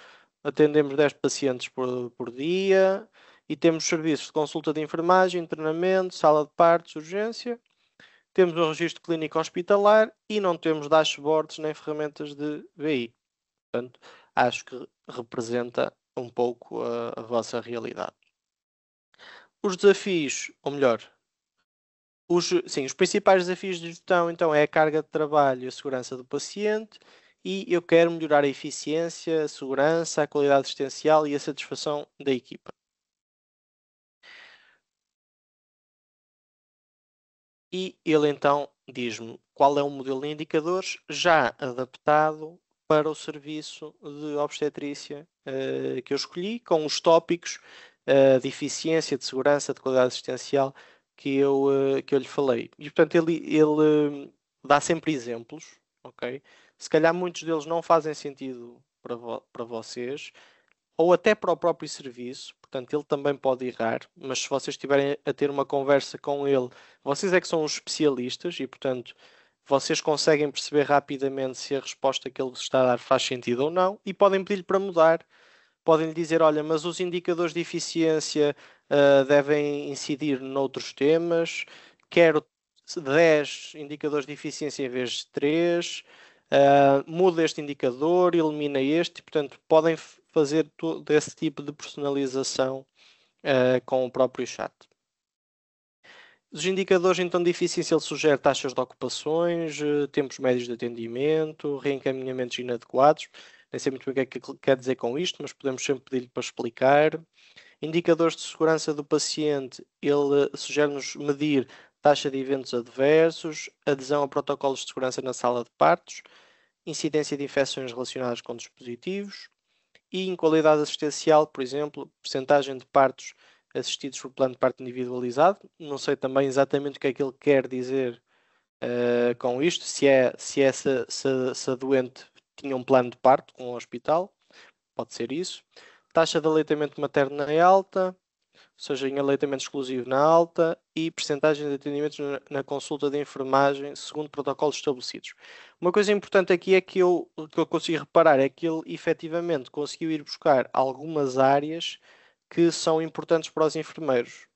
Speaker 3: atendemos 10 pacientes por dia e temos serviços de consulta de enfermagem, treinamento, sala de partos, urgência. Temos um registro clínico hospitalar e não temos dashboards nem ferramentas de BI. Portanto, acho que representa um pouco a vossa realidade. Os desafios, ou melhor, os principais desafios de gestão então é a carga de trabalho e a segurança do paciente, e eu quero melhorar a eficiência, a segurança, a qualidade assistencial e a satisfação da equipa. E ele então diz-me qual é o modelo de indicadores já adaptado para o serviço de obstetrícia que eu escolhi, com os tópicos de eficiência, de segurança, de qualidade assistencial que eu lhe falei. E portanto ele dá sempre exemplos, ok? Se calhar muitos deles não fazem sentido para vocês, ou até para o próprio serviço, portanto ele também pode errar, mas se vocês estiverem a ter uma conversa com ele, vocês é que são os especialistas e portanto vocês conseguem perceber rapidamente se a resposta que ele vos está a dar faz sentido ou não e podem pedir-lhe para mudar. Podem lhe dizer, olha, mas os indicadores de eficiência devem incidir noutros temas, quero 10 indicadores de eficiência em vez de 3, muda este indicador, elimina este, e, portanto, podem fazer todo esse tipo de personalização com o próprio chat. Os indicadores então de eficiência, ele sugere taxas de ocupações, tempos médios de atendimento, reencaminhamentos inadequados. Nem sei muito bem o que é que quer dizer com isto, mas podemos sempre pedir-lhe para explicar. Indicadores de segurança do paciente, ele sugere-nos medir taxa de eventos adversos, adesão a protocolos de segurança na sala de partos, incidência de infecções relacionadas com dispositivos e em qualidade assistencial, por exemplo, percentagem de partos assistidos por plano de parto individualizado. Não sei também exatamente o que é que ele quer dizer com isto, se a doente tinha um plano de parto com o hospital, pode ser isso. Taxa de aleitamento materno na alta, ou seja, em aleitamento exclusivo na alta, e percentagem de atendimentos na consulta de enfermagem segundo protocolos estabelecidos. Uma coisa importante aqui é que o que eu consigo reparar é que ele efetivamente conseguiu ir buscar algumas áreas que são importantes para os enfermeiros,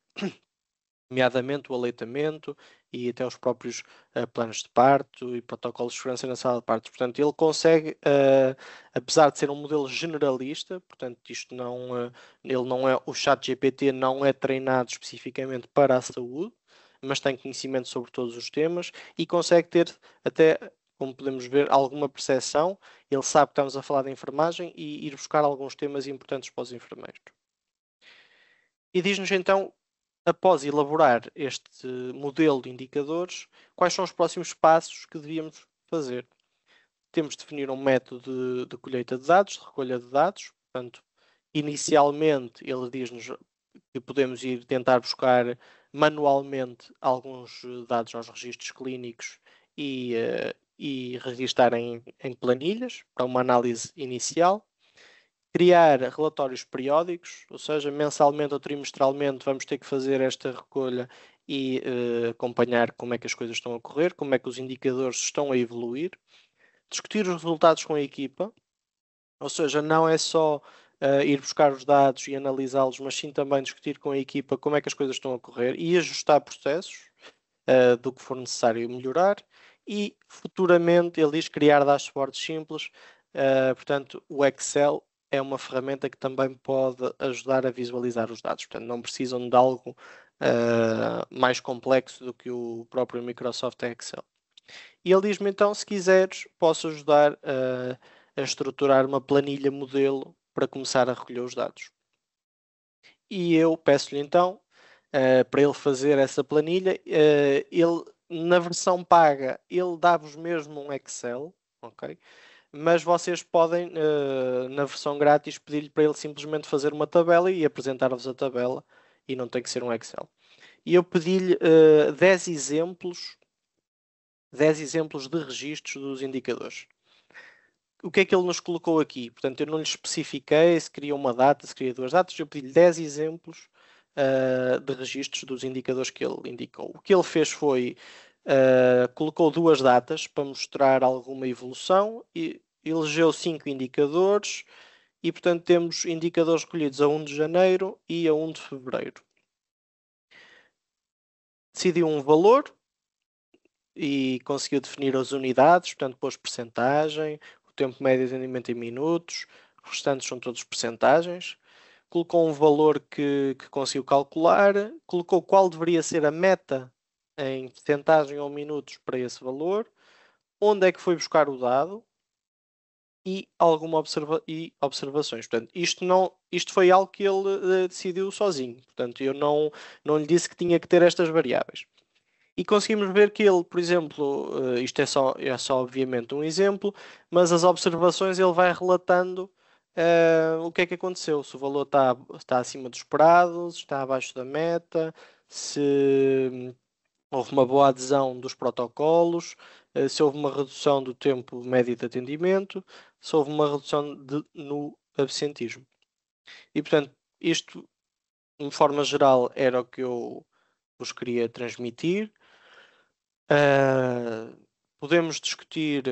Speaker 3: nomeadamente o aleitamento e até os próprios planos de parto e protocolos de segurança na sala de partos. Portanto, ele consegue, apesar de ser um modelo generalista, portanto, isto não, ele não é, o ChatGPT não é treinado especificamente para a saúde, mas tem conhecimento sobre todos os temas e consegue ter até, como podemos ver, alguma percepção. Ele sabe que estamos a falar de enfermagem e ir buscar alguns temas importantes para os enfermeiros. E diz-nos então, após elaborar este modelo de indicadores, quais são os próximos passos que devíamos fazer. Temos de definir um método de colheita de dados, de recolha de dados. Portanto, inicialmente ele diz-nos que podemos ir tentar buscar manualmente alguns dados aos registros clínicos e registar em planilhas para uma análise inicial. Criar relatórios periódicos, ou seja, mensalmente ou trimestralmente vamos ter que fazer esta recolha e acompanhar como é que as coisas estão a correr, como é que os indicadores estão a evoluir. Discutir os resultados com a equipa, ou seja, não é só ir buscar os dados e analisá-los, mas sim também discutir com a equipa como é que as coisas estão a correr e ajustar processos do que for necessário melhorar. E futuramente ele diz criar dashboards simples, portanto o Excel é uma ferramenta que também pode ajudar a visualizar os dados. Portanto, não precisam de algo mais complexo do que o próprio Microsoft Excel. E ele diz-me então, se quiseres, posso ajudar a estruturar uma planilha modelo para começar a recolher os dados. E eu peço-lhe então para ele fazer essa planilha. Ele, na versão paga, ele dá-vos mesmo um Excel, ok? Mas vocês podem, na versão grátis, pedir-lhe para ele simplesmente fazer uma tabela e apresentar-vos a tabela, e não tem que ser um Excel. E eu pedi-lhe 10 exemplos de registros dos indicadores. O que é que ele nos colocou aqui? Portanto, eu não lhe especifiquei se queria uma data, se queria 2 datas, eu pedi-lhe 10 exemplos de registros dos indicadores que ele indicou. O que ele fez foi, colocou 2 datas para mostrar alguma evolução e elegeu 5 indicadores e, portanto, temos indicadores recolhidos a 1 de janeiro e a 1 de fevereiro. Decidiu um valor e conseguiu definir as unidades, portanto, pôs percentagem, o tempo médio de atendimento em minutos, os restantes são todos percentagens. Colocou um valor que conseguiu calcular, colocou qual deveria ser a meta em percentagem ou minutos para esse valor, onde é que foi buscar o dado e observações. Portanto, isto foi algo que ele decidiu sozinho. Portanto, eu não lhe disse que tinha que ter estas variáveis. E conseguimos ver que ele, por exemplo, isto é só obviamente um exemplo, mas as observações ele vai relatando o que é que aconteceu, se o valor está acima do esperado, se está abaixo da meta, se houve uma boa adesão dos protocolos, se houve uma redução do tempo médio de atendimento, se houve uma redução no absentismo. E portanto, isto, de forma geral, era o que eu vos queria transmitir. Podemos discutir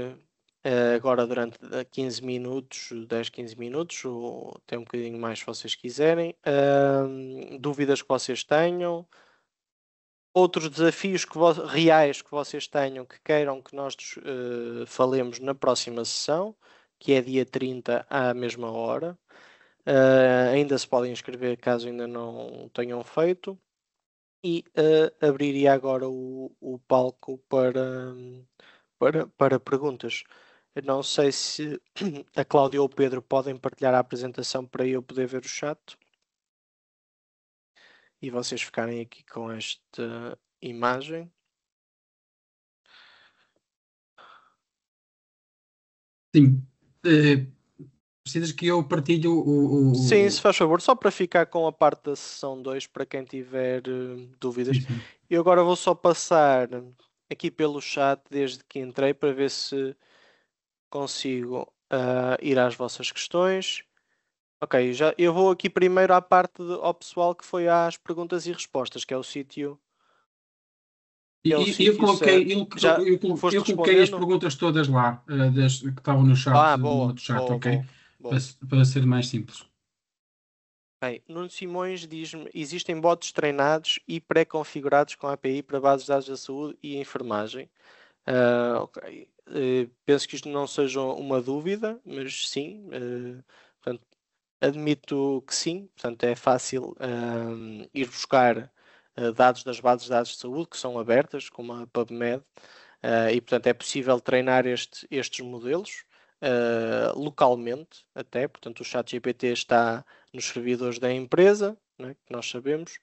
Speaker 3: agora durante 15 minutos, 10, 15 minutos, ou até um bocadinho mais se vocês quiserem. Dúvidas que vocês tenham, outros desafios reais que vocês tenham, que queiram que nós falemos na próxima sessão, que é dia 30 à mesma hora. Ainda se podem inscrever caso ainda não tenham feito. E abriria agora o palco para perguntas. Eu não sei se a Cláudia ou o Pedro podem partilhar a apresentação para eu poder ver o chat. E vocês ficarem aqui com esta imagem.
Speaker 4: Sim. Precisas que eu partilhe
Speaker 3: Sim, se faz favor, só para ficar com a parte da sessão 2 para quem tiver dúvidas.
Speaker 4: Sim.
Speaker 3: Eu agora vou só passar aqui pelo chat desde que entrei para ver se consigo ir às vossas questões. Ok, eu vou aqui primeiro à parte ao pessoal que foi às perguntas e respostas, que é o sítio.
Speaker 4: Eu coloquei as perguntas todas lá, que estavam no chat,
Speaker 3: boa,
Speaker 4: no chat,
Speaker 3: boa,
Speaker 4: ok?
Speaker 3: boa.
Speaker 4: Para ser mais simples.
Speaker 3: Okay. Nuno Simões diz-me: existem bots treinados e pré-configurados com API para bases de dados da saúde e enfermagem. Ok. Penso que isto não seja uma dúvida, mas sim. Portanto, admito que sim. Portanto, é fácil ir buscar dados das bases de dados de saúde que são abertas, como a PubMed, e portanto é possível treinar estes modelos localmente até. Portanto, o ChatGPT está nos servidores da empresa, né, que nós sabemos,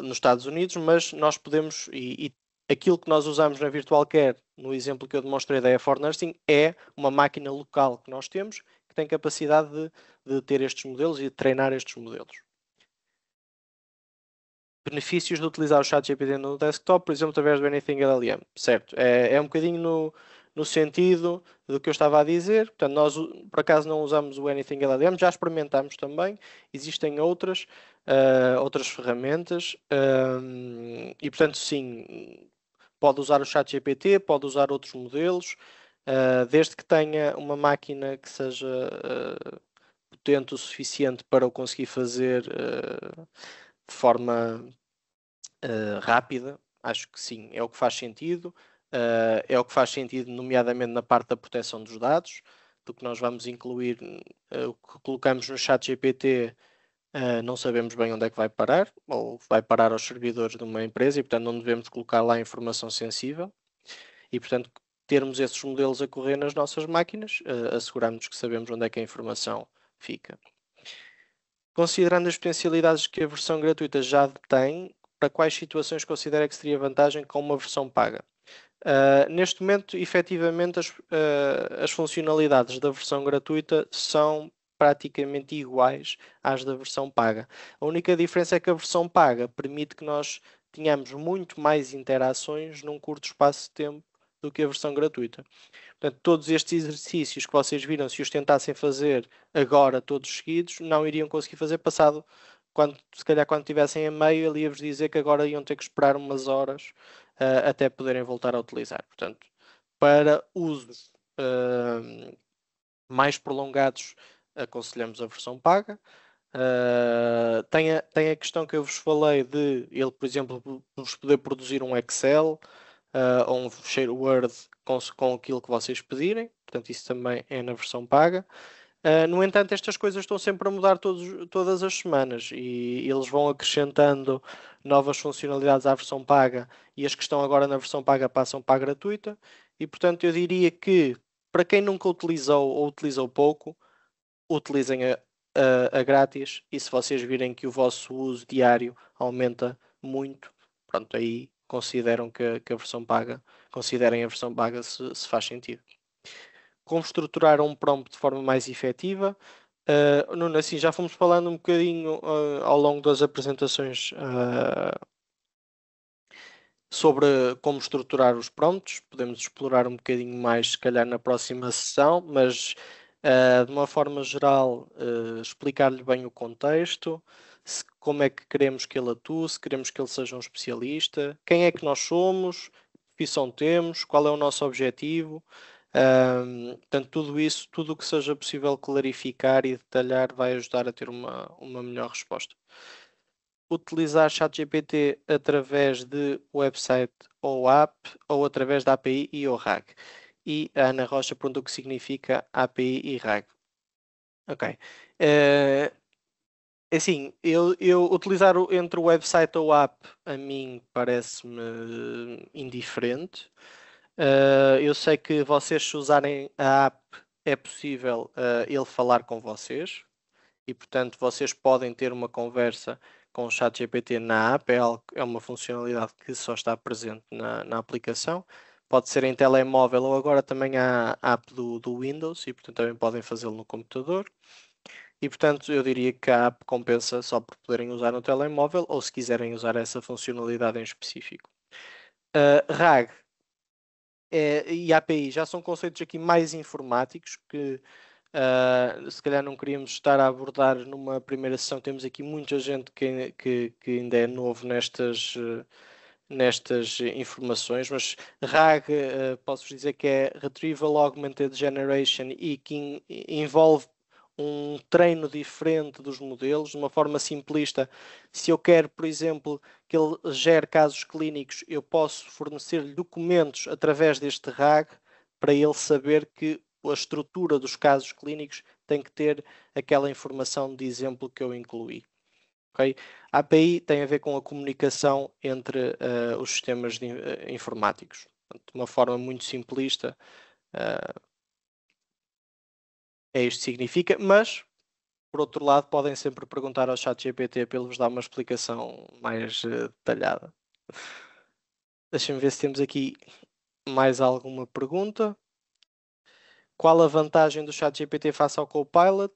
Speaker 3: nos Estados Unidos, mas nós podemos, e aquilo que nós usamos na Virtual Care, no exemplo que eu demonstrei da E4 Nursing, é uma máquina local que nós temos, que tem capacidade de ter estes modelos e de treinar estes modelos. Benefícios de utilizar o ChatGPT no desktop, por exemplo, através do Anything LLM, certo? É um bocadinho no sentido do que eu estava a dizer. Portanto, nós por acaso não usamos o Anything LLM, já experimentámos também. Existem outras ferramentas e, portanto, sim, pode usar o ChatGPT, pode usar outros modelos, desde que tenha uma máquina que seja potente o suficiente para o conseguir fazer de forma rápida. Acho que sim, é o que faz sentido. É o que faz sentido, nomeadamente na parte da proteção dos dados, do que nós vamos incluir, o que colocamos no ChatGPT, não sabemos bem onde é que vai parar, ou vai parar aos servidores de uma empresa, e portanto não devemos colocar lá informação sensível. E portanto termos esses modelos a correr nas nossas máquinas, asseguramos que sabemos onde é que a informação fica. Considerando as potencialidades que a versão gratuita já tem, para quais situações considera que seria vantagem com uma versão paga? Neste momento, efetivamente, as funcionalidades da versão gratuita são praticamente iguais às da versão paga. A única diferença é que a versão paga permite que nós tenhamos muito mais interações num curto espaço de tempo do que a versão gratuita. Portanto, todos estes exercícios que vocês viram, se os tentassem fazer agora todos seguidos, não iriam conseguir fazer passado, se calhar quando estivessem a meio, ele ia-vos dizer que agora iam ter que esperar umas horas até poderem voltar a utilizar. Portanto, para usos mais prolongados, aconselhamos a versão paga. Tem a questão que eu vos falei de ele, por exemplo, vos poder produzir um Excel ou um fecheiro Word com aquilo que vocês pedirem. Portanto, isso também é na versão paga. No entanto, estas coisas estão sempre a mudar todas as semanas e eles vão acrescentando novas funcionalidades à versão paga e as que estão agora na versão paga passam para a gratuita. E, portanto, eu diria que para quem nunca utilizou ou utilizou pouco, utilizem a grátis, e se vocês virem que o vosso uso diário aumenta muito, pronto, aí considerem a versão paga se faz sentido. Como estruturar um prompt de forma mais efetiva. Nuno, assim, já fomos falando um bocadinho ao longo das apresentações sobre como estruturar os prompts. Podemos explorar um bocadinho mais, se calhar, na próxima sessão, mas de uma forma geral, explicar-lhe bem o contexto, como é que queremos que ele atue, se queremos que ele seja um especialista, quem é que nós somos, que profissão temos, qual é o nosso objetivo. Portanto, tudo isso, tudo o que seja possível clarificar e detalhar vai ajudar a ter uma melhor resposta. Utilizar ChatGPT através de website ou app ou através da API e ou RAG. E a Ana Rocha perguntou o que significa API e RAG. Ok. Assim, eu utilizar entre o website ou app a mim parece-me indiferente. Eu sei que vocês, se usarem a app, é possível ele falar com vocês e, portanto, vocês podem ter uma conversa com o ChatGPT na app. É uma funcionalidade que só está presente na aplicação. Pode ser em telemóvel ou agora também há a app do Windows e, portanto, também podem fazê-lo no computador. E, portanto, eu diria que a app compensa só por poderem usar no telemóvel ou se quiserem usar essa funcionalidade em específico. RAG e API já são conceitos aqui mais informáticos que se calhar não queríamos estar a abordar numa primeira sessão. Temos aqui muita gente que ainda é novo nestas informações, mas RAG posso-vos dizer que é Retrieval Augmented Generation e que envolve um treino diferente dos modelos, de uma forma simplista. Se eu quero, por exemplo, que ele gere casos clínicos, eu posso fornecer-lhe documentos através deste RAG para ele saber que a estrutura dos casos clínicos tem que ter aquela informação de exemplo que eu incluí. Okay? A API tem a ver com a comunicação entre os sistemas informáticos. De uma forma muito simplista, é isto que significa, mas, por outro lado, podem sempre perguntar ao ChatGPT para ele vos dar uma explicação mais detalhada. Deixem-me ver se temos aqui mais alguma pergunta. Qual a vantagem do ChatGPT face ao Copilot?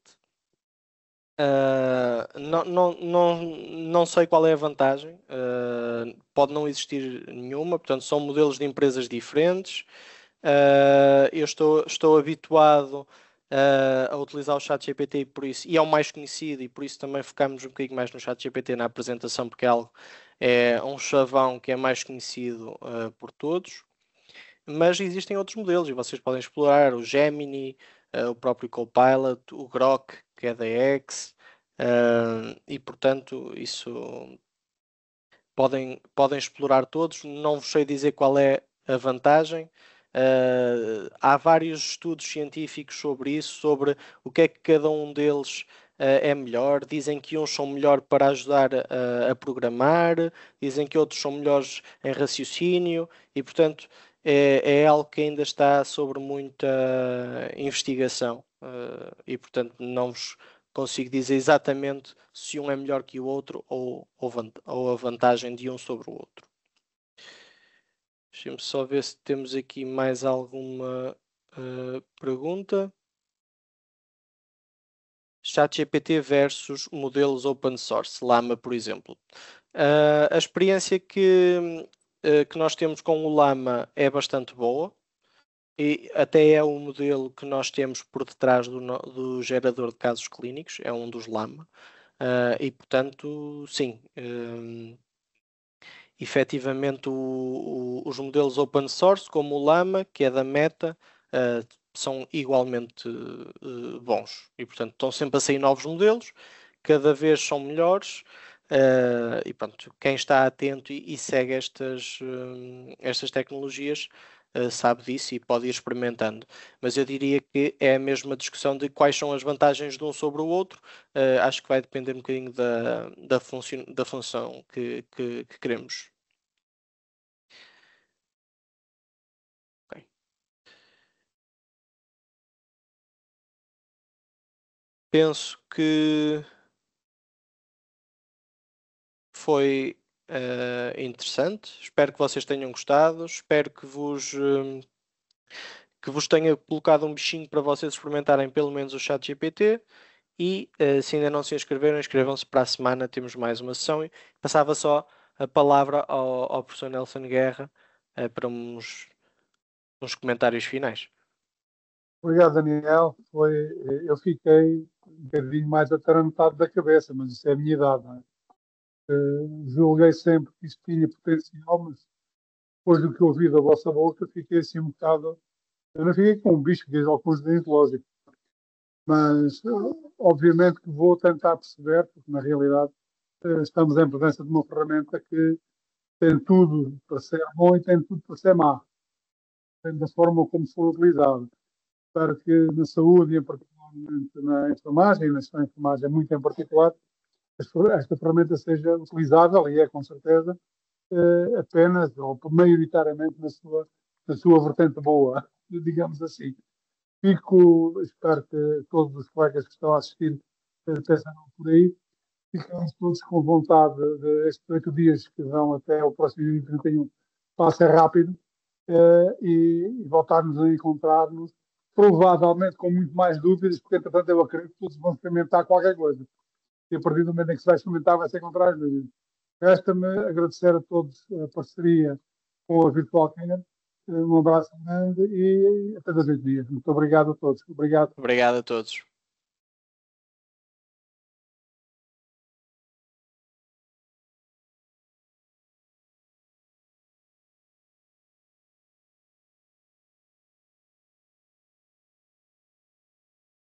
Speaker 3: Não sei qual é a vantagem. Pode não existir nenhuma, portanto, são modelos de empresas diferentes. Eu estou habituado a utilizar o ChatGPT e por isso, e é o mais conhecido, e por isso também focamos um bocadinho mais no ChatGPT na apresentação, porque é um chavão que é mais conhecido por todos. Mas existem outros modelos e vocês podem explorar o Gemini, o próprio Copilot, o Grok, que é da X, e portanto isso podem explorar todos. Não vos sei dizer qual é a vantagem. Há vários estudos científicos sobre isso, sobre o que é que cada um deles é melhor. Dizem que uns são melhor para ajudar a programar, dizem que outros são melhores em raciocínio e, portanto, é algo que ainda está sobre muita investigação e, portanto, não vos consigo dizer exatamente se um é melhor que o outro ou a vantagem de um sobre o outro. Deixa-me só ver se temos aqui mais alguma pergunta. ChatGPT versus modelos open source, Llama, por exemplo. A experiência que nós temos com o Llama é bastante boa e até é o modelo que nós temos por detrás do gerador de casos clínicos, é um dos Llama. E, portanto, sim, efetivamente os modelos open source, como o Llama, que é da Meta, são igualmente bons. E, portanto, estão sempre a sair novos modelos, cada vez são melhores. E pronto, quem está atento e segue estas tecnologias sabe disso e pode ir experimentando. Mas eu diria que é a mesma discussão de quais são as vantagens de um sobre o outro. Acho que vai depender um bocadinho da função que queremos. Okay. Penso que foi interessante. Espero que vocês tenham gostado. Espero que vos tenha colocado um bichinho para vocês experimentarem pelo menos o ChatGPT. E se ainda não se inscreveram, inscrevam-se. Para a semana temos mais uma sessão. E passava só a palavra ao professor Nelson Guerra para uns comentários finais.
Speaker 1: Obrigado, Daniel. Eu fiquei um bocadinho mais atarantado da cabeça, mas isso é a minha idade, não é? Julguei sempre que isso tinha potencial, mas depois do que ouvi da vossa boca, fiquei assim um bocado. Eu não fiquei com um bicho, fiquei com os dentes, lógico. Mas, obviamente, que vou tentar perceber, porque na realidade estamos em presença de uma ferramenta que tem tudo para ser bom e tem tudo para ser má. Tem da forma como for utilizado. Espero que na saúde, e particularmente na enfermagem, na enfermagem muito em particular, esta ferramenta seja utilizável, e é com certeza, apenas ou maioritariamente na sua vertente boa, digamos assim. Espero que todos os colegas que estão a assistir pensaram por aí. Ficamos todos com vontade de estes 8 dias que vão até o próximo dia 31 passe rápido e voltarmos a encontrar-nos, provavelmente com muito mais dúvidas, porque entretanto eu acredito que todos vão experimentar qualquer coisa. E a partir do momento em que se vai experimentar, vai se encontrar as dúvidas. Resta-me agradecer a todos a parceria com a Virtual Care. Um abraço grande e até 2 dias. Muito obrigado a todos. Obrigado.
Speaker 3: Obrigado a todos.